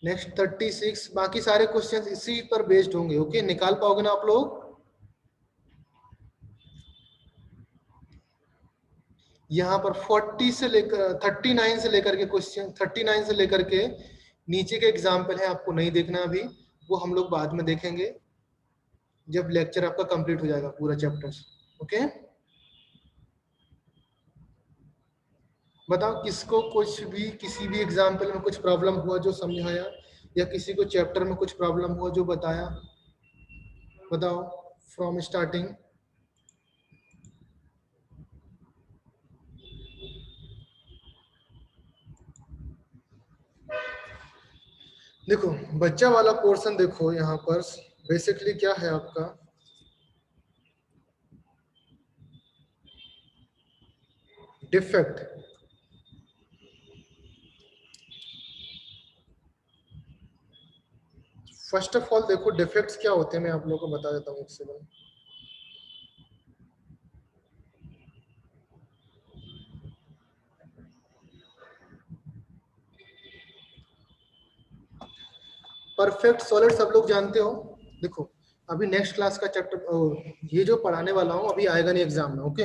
[SPEAKER 1] नेक्स्ट 36, बाकी सारे क्वेश्चंस इसी पर बेस्ड होंगे, ओके। निकाल पाओगे ना आप लोग? यहाँ पर 40 से लेकर 39 से लेकर के क्वेश्चन, 39 से लेकर के नीचे के एग्जाम्पल है, आपको नहीं देखना अभी, वो हम लोग बाद में देखेंगे जब लेक्चर आपका कंप्लीट हो जाएगा पूरा चैप्टर, ओके। बताओ किसको कुछ भी किसी भी एग्जाम्पल में कुछ प्रॉब्लम हुआ जो समझाया, या किसी को चैप्टर में कुछ प्रॉब्लम हुआ जो बताया? बताओ फ्रॉम स्टार्टिंग। देखो बच्चा वाला पोर्शन देखो, यहाँ पर बेसिकली क्या है आपका, डिफेक्ट। फर्स्ट ऑफ ऑल देखो डिफेक्ट्स क्या होते हैं, मैं आप लोगों को बता देता हूँ एक सेकंड। परफेक्ट सॉलिड सब लोग जानते हो। देखो अभी नेक्स्ट क्लास का चैप्टर ये जो पढ़ाने वाला हूँ अभी आएगा नहीं एग्जाम में, ओके।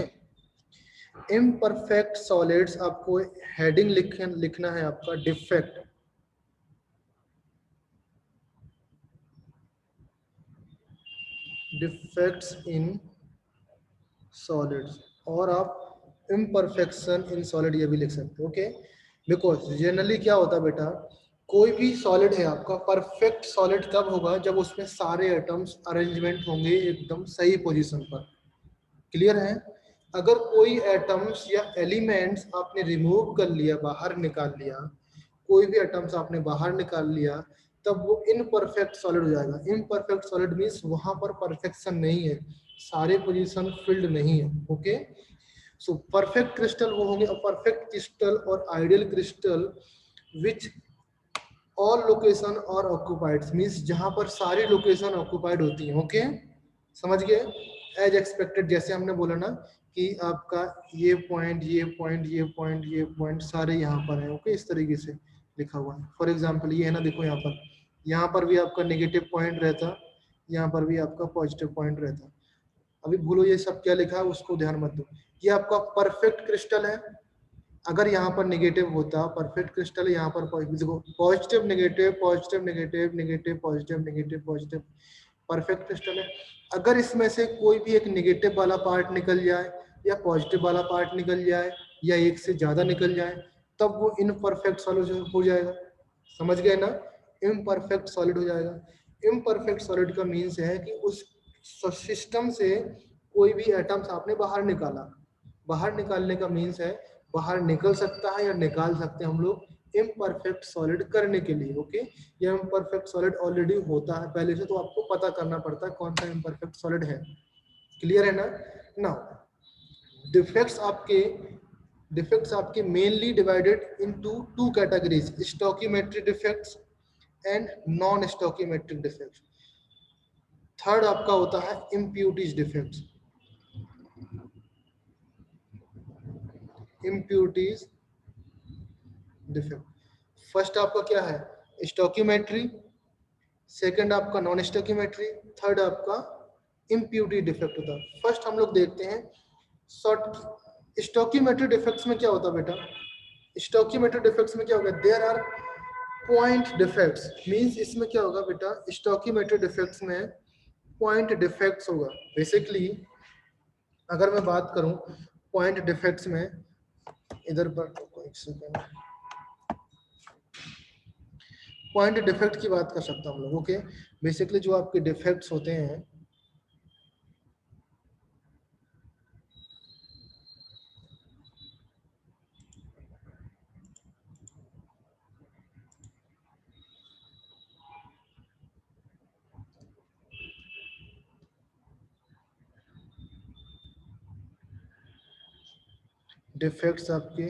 [SPEAKER 1] इम्परफेक्ट सॉलिड्स, आपको हेडिंग लिखना है आपका डिफेक्ट। डिफेक्ट्स इन सॉलिड्स, और आप इम्परफेक्शन इन सॉलिड ये भी लिख सकते हो, ओके। बिकॉज जनरली क्या होता है बेटा, कोई भी सॉलिड है आपका, परफेक्ट सॉलिड तब होगा जब उसमें सारे एटम्स अरेंजमेंट होंगे एकदम सही पोजीशन पर। क्लियर है? अगर कोई एटम्स या एलिमेंट्स आपने रिमूव कर लिया, बाहर निकाल लिया, कोई भी एटम्स आपने बाहर निकाल लिया, तब वो इनपरफेक्ट सॉलिड हो जाएगा। इनपरफेक्ट सॉलिड मींस वहां पर परफेक्शन नहीं है, सारे पोजीशन फिल्ड नहीं है, ओके। सो परफेक्ट क्रिस्टल वो होंगे, परफेक्ट क्रिस्टल और ideal crystal which all location और ऑक्युपाइड, मींस जहां पर सारी लोकेशन ऑक्युपाइड होती हैं, ओके। समझ गए? एज एक्सपेक्टेड, जैसे हमने बोला ना कि आपका ये पॉइंट, ये पॉइंट, ये पॉइंट, ये पॉइंट सारे यहाँ पर है, ओके। इस तरीके से लिखा हुआ है। फॉर एग्जांपल ये है ना, देखो यहाँ पर भी आपका नेगेटिव पॉइंट रहता, यहाँ पर भी आपका पॉजिटिव पॉइंट रहता। अभी भूलो ये सब क्या लिखा है, उसको ध्यान मत दो। ये आपका परफेक्ट क्रिस्टल है। अगर यहाँ पर नेगेटिव होता, परफेक्ट क्रिस्टल यहाँ पर देखो positive negative positive negative negative positive negative positive, perfect crystal है। अगर इसमें से कोई भी एक नेगेटिव वाला पार्ट निकल जाए या पॉजिटिव वाला पार्ट निकल जाए या एक से ज्यादा निकल जाए, तब वो इनपरफेक्ट सॉलिड हो जाएगा। समझ गए ना? इम्परफेक्ट सॉलिड हो जाएगा। इम्परफेक्ट सॉलिड का मीन्स है कि उस सिस्टम से कोई भी एटम्स आपने बाहर निकाला, बाहर निकालने का मीन्स है बाहर निकल सकता है या निकाल सकते हैं हम लोग इम्परफेक्ट सॉलिड करने के लिए, ओके। ये इम्परफेक्ट सॉलिड ऑलरेडी होता है पहले से, तो आपको पता करना पड़ता है कौन सा इम्परफेक्ट सॉलिड है। क्लियर है ना? नाउ डिफेक्ट्स आपके mainly divided into two categories, stoichiometric defects and non stoichiometric defects. Third आपका होता है impurities defects. Impurities defect, first आपका क्या है? स्टोकियोमेट्री, सेकंड आपका नॉन स्टोकियोमेट्री, थर्ड आपका इम्प्यूरिटी डिफेक्ट होता है। फर्स्ट हम लोग देखते हैं शॉर्ट स्टोकियोमेट्री डिफेक्ट्स में क्या होता है बेटा। स्टोकियोमेट्री डिफेक्ट्स में क्या होगा, there are point defects, means इसमें क्या होगा बेटा, स्टोकियोमेट्री डिफेक्ट्स में पॉइंट डिफेक्ट्स होगा। बेसिकली अगर मैं बात करूं पॉइंट डिफेक्ट्स में, इधर पर एक सेकंड, पॉइंट डिफेक्ट की बात कर सकता हूं हम लोग, ओके। बेसिकली जो आपके डिफेक्ट्स होते हैं, डिफेक्ट्स आपके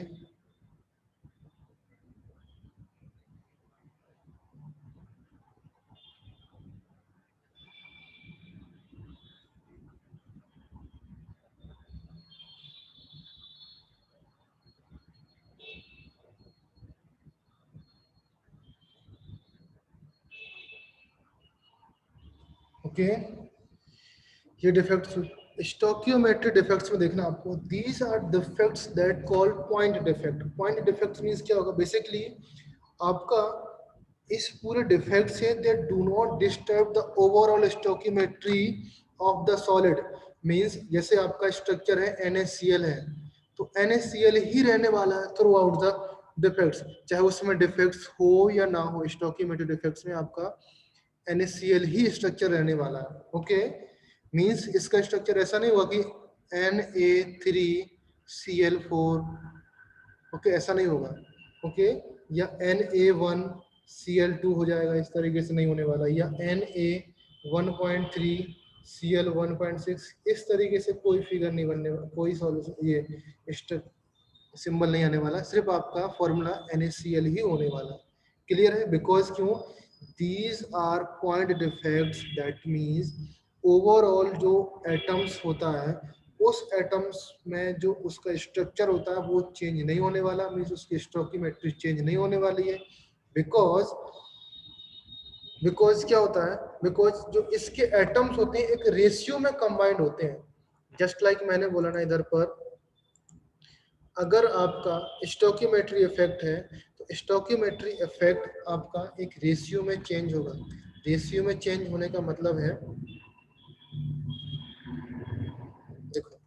[SPEAKER 1] ओके, ये डिफेक्ट्स स्टोकियोमेट्री डिफेक्ट्स में देखना आपको, these are defects that called point defect. Point defects means क्या होगा, बेसिकली आपका इस पूरे डिफेक्ट से they do not disturb the overall stoichiometry of the solid. Means जैसे आपका स्ट्रक्चर है NaCl है, तो NaCl ही रहने वाला है थ्रू आउट द डिफेक्ट्स, चाहे उसमें डिफेक्ट्स हो या ना हो। स्टोकियोमेट्री डिफेक्ट्स में आपका NaCl ही स्ट्रक्चर रहने वाला है, ओके। मींस इसका स्ट्रक्चर ऐसा नहीं हुआ कि Na3Cl4, ओके, ऐसा नहीं होगा, ओके, या Na1Cl2 हो जाएगा, इस तरीके से नहीं होने वाला, या Na1.3Cl1.6, इस तरीके से कोई फिगर नहीं बनने वाला, कोई सॉल्यूशन ये सिंबल नहीं आने वाला, सिर्फ आपका फॉर्मूला NaCl ही होने वाला। क्लियर है? बिकॉज क्यों, these are point defects, that means overall जो एटम्स होता है उस एटम्स में जो उसका स्ट्रक्चर होता है वो चेंज नहीं होने वाला, मीन्स उसकी स्टोकियोमेट्री चेंज नहीं होने वाली है, बिकॉज बिकॉज क्या होता है, बिकॉज जो इसके एटम्स होते हैं एक रेशियो में कंबाइंड होते हैं, जस्ट लाइक मैंने बोला ना इधर पर, अगर आपका स्टोकियोमेट्री इफेक्ट है तो स्टोकियोमेट्री इफेक्ट आपका एक रेशियो में चेंज होगा। रेशियो में चेंज होने का मतलब है, देखो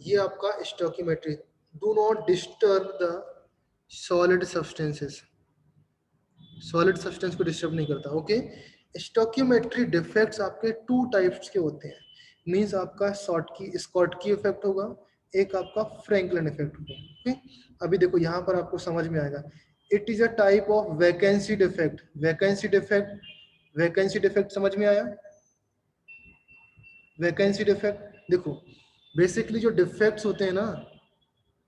[SPEAKER 1] ये आपका stoichiometry, do not disturb the solid substances, solid substance को डिस्टर्ब नहीं करता। ओके, स्टोकियोमेट्री डिफेक्ट्स आपके टू टाइप्स के होते हैं, मींस आपका स्कॉटकी इफेक्ट होगा, एक आपका फ्रैंकलिन इफेक्ट होगा। ओके, अभी देखो यहाँ पर आपको समझ में आएगा, it is a type of vacancy defect. Vacancy defect, vacancy defect समझ में आया? वैकेंसी डिफेक्ट देखो, बेसिकली जो डिफेक्ट्स होते हैं ना,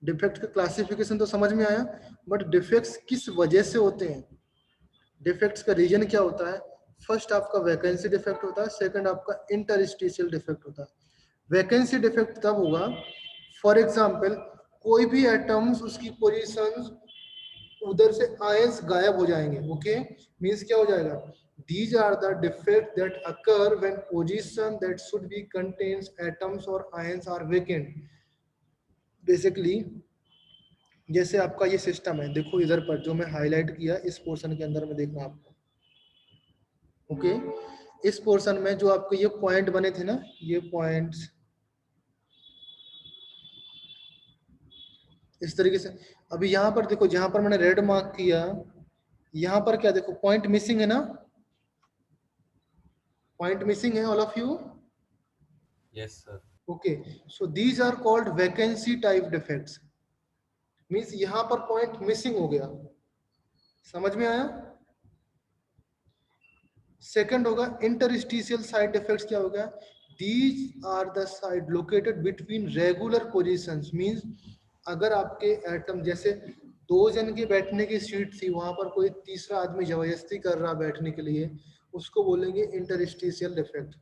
[SPEAKER 1] डिफेक्ट का क्लासिफिकेशन तो समझ में आया, बट डिफेक्ट्स किस वजह से होते हैं, डिफेक्ट्स का रीजन क्या होता है। फर्स्ट आपका वैकेंसी डिफेक्ट होता है, सेकंड आपका इंटरस्टिशियल डिफेक्ट होता है। वैकेंसी डिफेक्ट तब होगा, फॉर एग्जांपल कोई भी एटम्स उसकी पोजीशंस उधर से आयंस गायब हो जाएंगे। ओके, मींस क्या हो जाएगा, these are the defects that occur when position that should be contains atoms or ions are vacant। Basically जैसे आपका ये सिस्टम है, देखो इधर पर जो मैं हाईलाइट किया इस पोर्शन के अंदर में देखना आपको। ओके, इस पोर्शन में जो आपके ये पॉइंट बने थे ना, ये पॉइंट्स इस तरीके से, अभी यहाँ पर देखो जहां पर मैंने रेड मार्क किया, यहाँ पर क्या देखो पॉइंट मिसिंग है ना, पॉइंट मिसिंग है all of you.
[SPEAKER 2] Yes, sir.
[SPEAKER 1] Okay, so these are called vacancy type defects, means यहाँ पर पॉइंट मिसिंग हो गया। समझ में आया? सेकंड होगा इंटरस्टिशियल साइड डिफेक्ट्स। क्या होगा, these are the side located between regular positions, means अगर आपके एटम जैसे दो जन के बैठने की सीट थी, वहां पर कोई तीसरा आदमी जबरदस्ती कर रहा बैठने के लिए, उसको बोलेंगे इंटरस्टिशियल डिफेक्ट।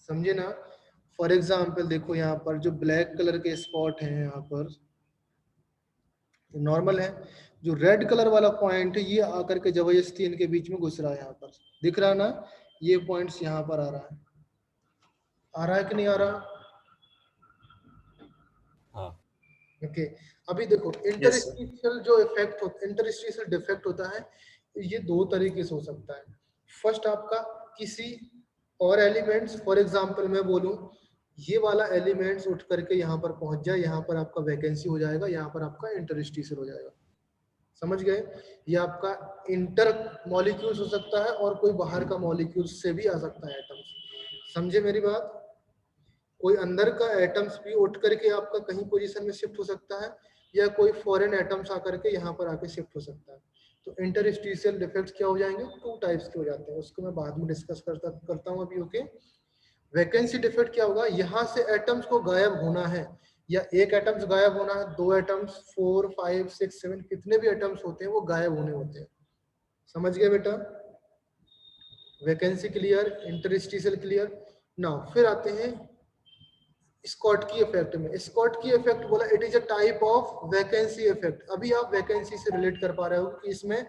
[SPEAKER 1] समझे ना? फॉर एग्जाम्पल देखो यहाँ पर जो ब्लैक कलर के स्पॉट हैं यहाँ पर नॉर्मल है, जो रेड कलर वाला पॉइंट है ये आकर के जबरदस्ती इनके बीच में घुस रहा है। यहाँ पर दिख रहा है ना, ये पॉइंट्स यहाँ पर आ रहा है, आ रहा है कि नहीं आ रहा?
[SPEAKER 2] हाँ.
[SPEAKER 1] ओके, अभी देखो इंटरस्टिशियल जो इफेक्ट होता है, इंटरस्टिशियल डिफेक्ट होता है, ये दो तरीके से हो सकता है। फर्स्ट आपका किसी और एलिमेंट्स, फॉर एग्जांपल मैं बोलूं ये वाला एलिमेंट्स उठ करके यहाँ पर पहुंच जाए, यहाँ पर आपका वैकेंसी हो जाएगा, यहाँ पर आपका इंटरस्टिशियल हो जाएगा। समझ गए? ये आपका इंटर मॉलिक्यूल्स हो सकता है और कोई बाहर का मॉलिक्यूल्स से भी आ सकता है एटम्स। समझे मेरी बात? कोई अंदर का एटम्स भी उठ करके आपका कहीं पोजीशन में शिफ्ट हो सकता है, या कोई फॉरेन एटम्स आकर के यहाँ पर आके शिफ्ट हो सकता है। तो इंटरस्टिशियल डिफेक्ट्स क्या हो जाएंगे, टू टाइप्स के हो जाते हैं, उसको मैं बाद में डिस्कस करता हूँ अभी। ओके, वैकेंसी डिफेक्ट क्या होगा, यहाँ से एटम्स को गायब होना है, या एक एटम्स गायब होना है, दो एटम्स, 4 5 6 7 कितने भी एटम्स होते हैं वो गायब होने होते हैं। समझ गए बेटा? Vacancy clear, interstitial clear. Now फिर आते हैं स्कॉटकी इफेक्ट में। स्कॉटकी इफेक्ट बोला it is a type of vacancy effect. अभी आप वैकेंसी से रिलेट कर पा रहे हो कि इसमें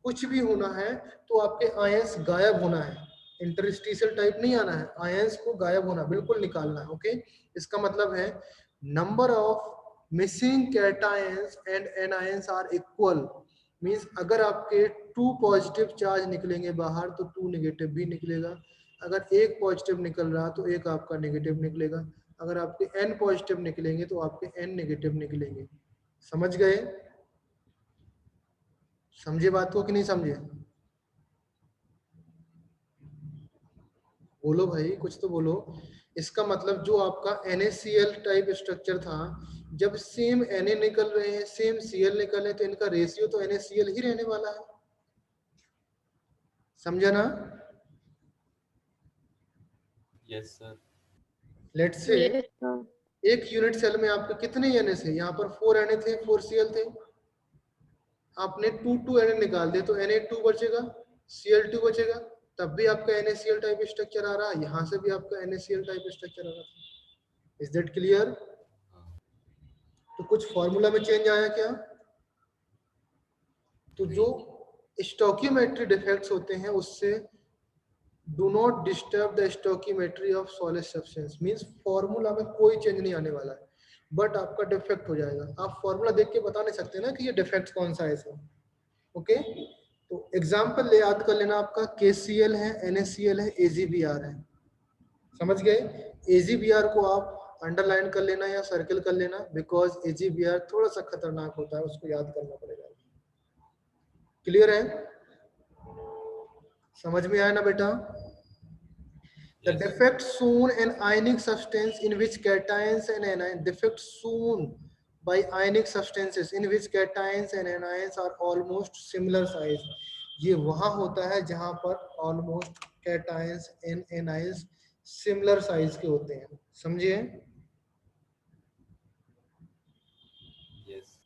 [SPEAKER 1] कुछ भी होना है तो आपके आयंस गायब होना है, इंटरस्टिशियल टाइप नहीं आना है, आयंस को गायब होना बिल्कुल निकालना है। ओके, इसका मतलब है number of missing cations and anions are equal, means अगर आपके 2 पॉजिटिव चार्ज निकलेंगे बाहर तो 2 नेगेटिव भी निकलेगा, अगर एक पॉजिटिव निकल रहा तो एक आपका नेगेटिव निकलेगा, अगर आपके n पॉजिटिव निकलेंगे तो आपके n नेगेटिव निकलेंगे। समझ गए? समझे बात को कि नहीं समझे? बोलो भाई, कुछ तो बोलो। इसका मतलब जो आपका NaCl टाइप स्ट्रक्चर था, जब सेम Na निकल रहे हैं सेम Cl निकल रहे हैं तो इनका रेशियो तो NaCl ही रहने वाला है। समझा ना?
[SPEAKER 2] Yes, sir.
[SPEAKER 1] Let's say
[SPEAKER 5] Yes, sir.
[SPEAKER 1] एक यूनिट सेल में आपके कितने Na थे, यहाँ पर 4 Na थे, 4 Cl थे, आपने 2 Na निकाल दिए तो Na2 बचेगा, Cl2 बचेगा, तब भी आपका NaCl टाइप स्ट्रक्चर आ रहा है, यहाँ से भी आपका NaCl टाइप स्ट्रक्चर आ रहा है। Is that clear?
[SPEAKER 2] हाँ.
[SPEAKER 1] तो कुछ फॉर्मूला में चेंज आया क्या? तो जो स्टोकियोमेट्री डिफेक्ट्स होते हैं उससे do not disturb the stoichiometry of solid substance, means formula में कोई चेंज नहीं आने वाला है बट आपका डिफेक्ट हो जाएगा। आप फॉर्मूला देख के बता नहीं सकते ना कि ये डिफेक्ट कौन सा है इसमें। ओके, तो एग्जांपल ले याद कर लेना, आपका KCl है, NaCl है, AgBr है। समझ गए? AgBr को आप अंडरलाइन कर लेना या सर्कल कर लेना, बिकॉज AgBr थोड़ा सा खतरनाक होता है, उसको याद करना पड़ेगा। क्लियर है? समझ में आया ना बेटा? The
[SPEAKER 2] Yes.
[SPEAKER 1] defect shown in ionic substance in which cations and anions, defect shown by ionic substances in which cations and anions are almost similar size. ये वहां होता है जहां पर almost cations and anions similar size के होते हैं। समझिए?
[SPEAKER 2] Yes.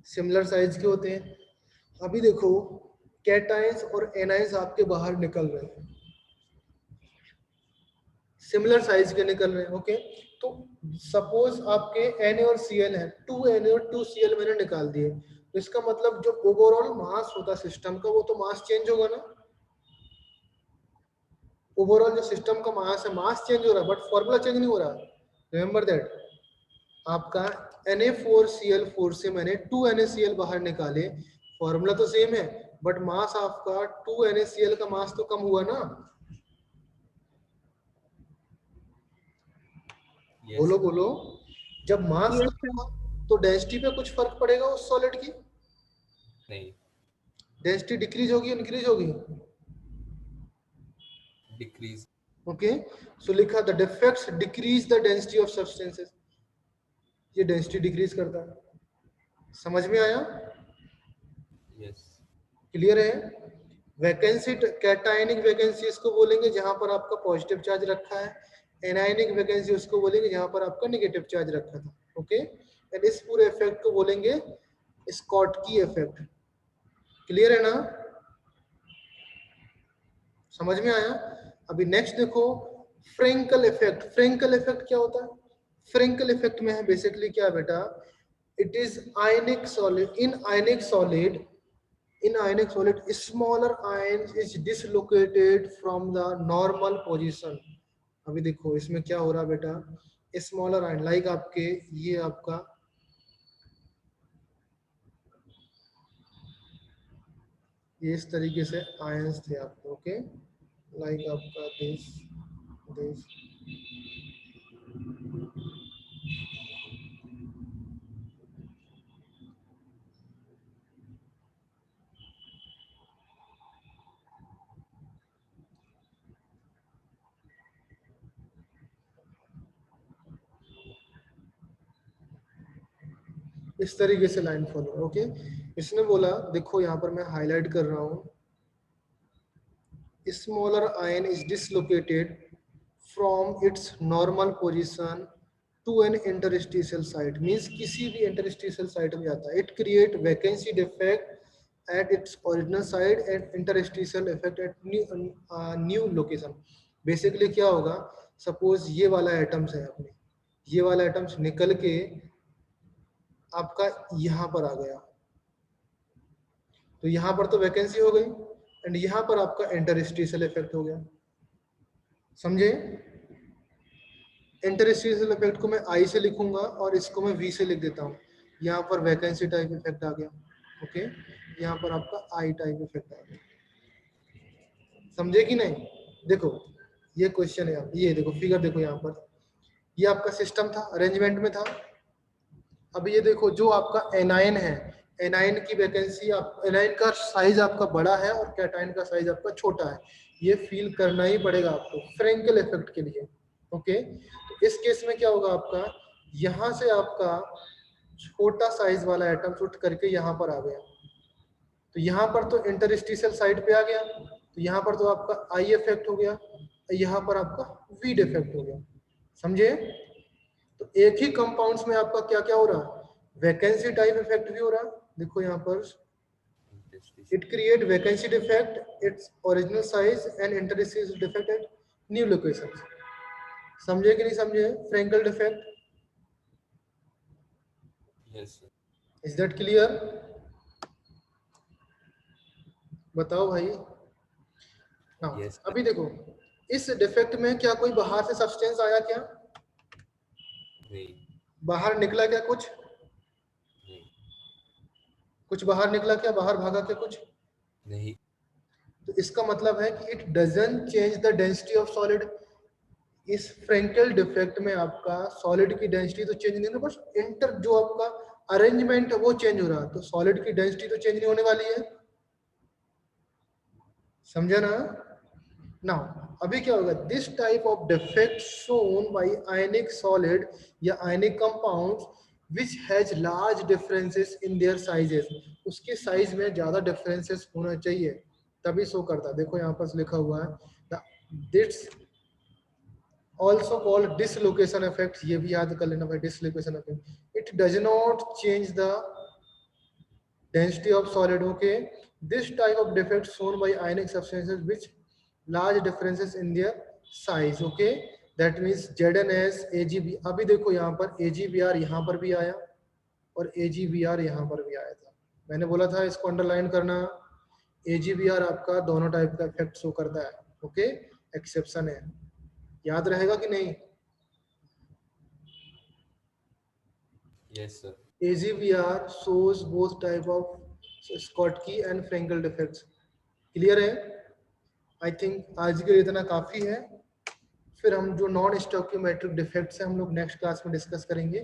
[SPEAKER 1] सिमिलर साइज के होते हैं। अभी देखो कैटायंस और एनायंस आपके बाहर निकल रहे हैं, सिमिलर साइज के निकल रहे हैं। ओके, तो सपोज आपके Na और Cl है, 2Na और 2Cl मैंने निकाल दिए, तो इसका मतलब जो ओवरऑल मास होता सिस्टम का वो तो मास चेंज होगा ना। ओवरऑल जो सिस्टम का मास है, मास चेंज हो रहा है बट फॉर्मूला चेंज नहीं हो रहा। रिमेंबर दैट, आपका Na4Cl4 से मैंने 2NaCl बाहर निकाले, फॉर्मूला तो सेम है बट मास आपका 2NaCl का मास तो कम हुआ ना।
[SPEAKER 2] Yes.
[SPEAKER 1] बोलो बोलो, जब मास
[SPEAKER 5] Yes,
[SPEAKER 1] कम हुआ तो डेंसिटी पे कुछ फर्क पड़ेगा उस सॉलिड की?
[SPEAKER 2] नहीं,
[SPEAKER 1] डेंसिटी डिक्रीज होगी, इंक्रीज होगी?
[SPEAKER 2] डिक्रीज।
[SPEAKER 1] ओके, सो लिखा the defects decrease the density of substances, ये डेंसिटी डिक्रीज करता है। समझ में आया?
[SPEAKER 2] यस।
[SPEAKER 1] क्लियर है? वैकेंसी, कैटायनिक वैकेंसी इसको बोलेंगे जहां पर आपका पॉजिटिव चार्ज रखा है, एनायनिक वैकेंसी उसको बोलेंगे जहां पर आपका नेगेटिव चार्ज रखा था। ओके, एंड इस पूरे इफेक्ट को बोलेंगे स्कॉटकी इफेक्ट। क्लियर है ना? समझ में आया? अभी नेक्स्ट देखो फ्रेंकल इफेक्ट। फ्रेंकल इफेक्ट क्या होता है? फ्रेंकल इफेक्ट में है बेसिकली क्या बेटा, it is ionic solid, in ionic solid smaller ions is dislocated from the normal position। अभी देखो इसमें क्या हो रहा है बेटा, स्मॉलर आयन लाइक आपके ये आपका ये इस तरीके से आयंस थे आपके। ओके, लाइक आपका दिस दिस, इस तरीके से लाइन फॉलो। ओके, इसने बोला देखो यहाँ पर मैं हाईलाइट कर रहा हूँ, smaller ion is dislocated from its normal position to an interstitial site, means किसी भी interstitial site में जाता है। It create vacancy defect at its original site and interstitial effect at new location। Basically क्या होगा, सपोज ये वाला एटम्स है अपने, ये वाला एटम्स निकल के आपका यहाँ पर आ गया, तो यहाँ पर तो वैकेंसी हो गई एंड यहाँ पर आपका इंटरस्टिशियल इफेक्ट हो गया। समझे? इंटरस्टिशियल इफेक्ट को मैं आई से लिखूंगा और इसको मैं वी से लिख देता हूँ। यहाँ पर वैकेंसी टाइप इफेक्ट आ गया। ओके, यहाँ पर आपका आई टाइप इफेक्ट आ गया। समझे कि नहीं? देखो ये क्वेश्चन है, ये देखो फिगर देखो, यहाँ पर ये आपका सिस्टम था, अरेंजमेंट में था। अब ये देखो जो आपका एनायन है, एनायन की वैकेंसी, आप एनायन का साइज आपका बड़ा है और कैटायन का साइज आपका छोटा है, ये फील करना ही पड़ेगा आपको फ्रेंकल इफेक्ट के लिए। ओके, तो इस केस में क्या होगा आपका, यहाँ से आपका छोटा साइज वाला एटम उठ करके यहाँ पर आ गया, तो यहाँ पर तो इंटरस्टिशियल साइड पे आ गया, तो यहाँ पर तो आपका आई इफेक्ट हो गया, यहाँ पर आपका वी इफेक्ट हो गया। समझे? तो एक ही कंपाउंड्स में आपका क्या क्या हो रहा है, वैकेंसी टाइप इफेक्ट भी हो रहा है। देखो यहाँ पर it create vacancy defect its original size and interstitial defect at new location. समझे कि नहीं समझे? Frenkel defect,
[SPEAKER 2] yes sir.
[SPEAKER 1] Is that clear? बताओ भाई। हाँ
[SPEAKER 2] Yes, sir.
[SPEAKER 1] अभी देखो इस डिफेक्ट में क्या कोई बाहर से सब्सटेंस आया क्या,
[SPEAKER 2] नहीं,
[SPEAKER 1] बाहर निकला क्या कुछ,
[SPEAKER 2] नहीं,
[SPEAKER 1] कुछ बाहर निकला क्या, बाहर भागा क्या कुछ,
[SPEAKER 2] नहीं,
[SPEAKER 1] तो इसका मतलब है कि it doesn't change the density of solid. इस फ्रेंकेल डिफेक्ट में आपका सॉलिड की डेंसिटी तो चेंज नहीं होना, बस इंटर जो आपका अरेंजमेंट है वो चेंज हो रहा है, तो सॉलिड की डेंसिटी तो चेंज नहीं होने वाली है, समझा ना। नाउ अभी क्या होगा, this type of defect shown by ionic solid या ionic compounds which has large differences in their sizes, उसके साइज में ज्यादा डिफरेंसेस होना चाहिए तभी शो करता है। देखो यहाँ पर लिखा हुआ है this also called dislocation effect, ये भी याद कर लेना भाई, dislocation effect. It does not change the density of solid. Okay, this type of defect shown by ionic substances which large differences in their size. Okay, that means ZnS AgB. अभी देखो यहाँ पर AgBr यहाँ पर भी आया और AgBr यहाँ पर भी आया था, मैंने बोला था इसको अंडरलाइन करना। AgBr आपका दोनों टाइप का इफेक्ट शो करता है, ओके, एक्सेप्शन है, याद रहेगा कि नहीं।
[SPEAKER 2] yes, sir.
[SPEAKER 1] AgBr shows both type of Schottky and Frenkel defects. Clear है? आई थिंक आज के लिए इतना काफी है, फिर हम जो नॉन स्टोइकियोमेट्रिक डिफेक्ट्स हैं हम लोग नेक्स्ट क्लास में डिस्कस करेंगे।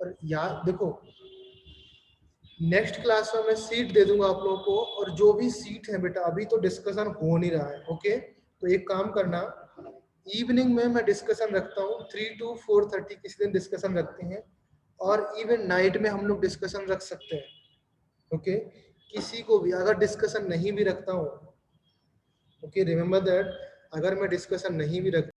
[SPEAKER 1] और याद देखो नेक्स्ट क्लास में मैं सीट दे दूंगा आप लोगों को, और जो भी सीट है बेटा अभी तो डिस्कशन हो नहीं रहा है, ओके। तो एक काम करना, इवनिंग में मैं डिस्कशन रखता हूँ 3 to 4:30 किसी दिन डिस्कशन रखते हैं, और इवन नाइट में हम लोग डिस्कशन रख सकते हैं, ओके। किसी को भी अगर डिस्कशन नहीं भी रखता हूँ, ओके, रिमेम्बर दैट, अगर मैं डिस्कशन नहीं भी रख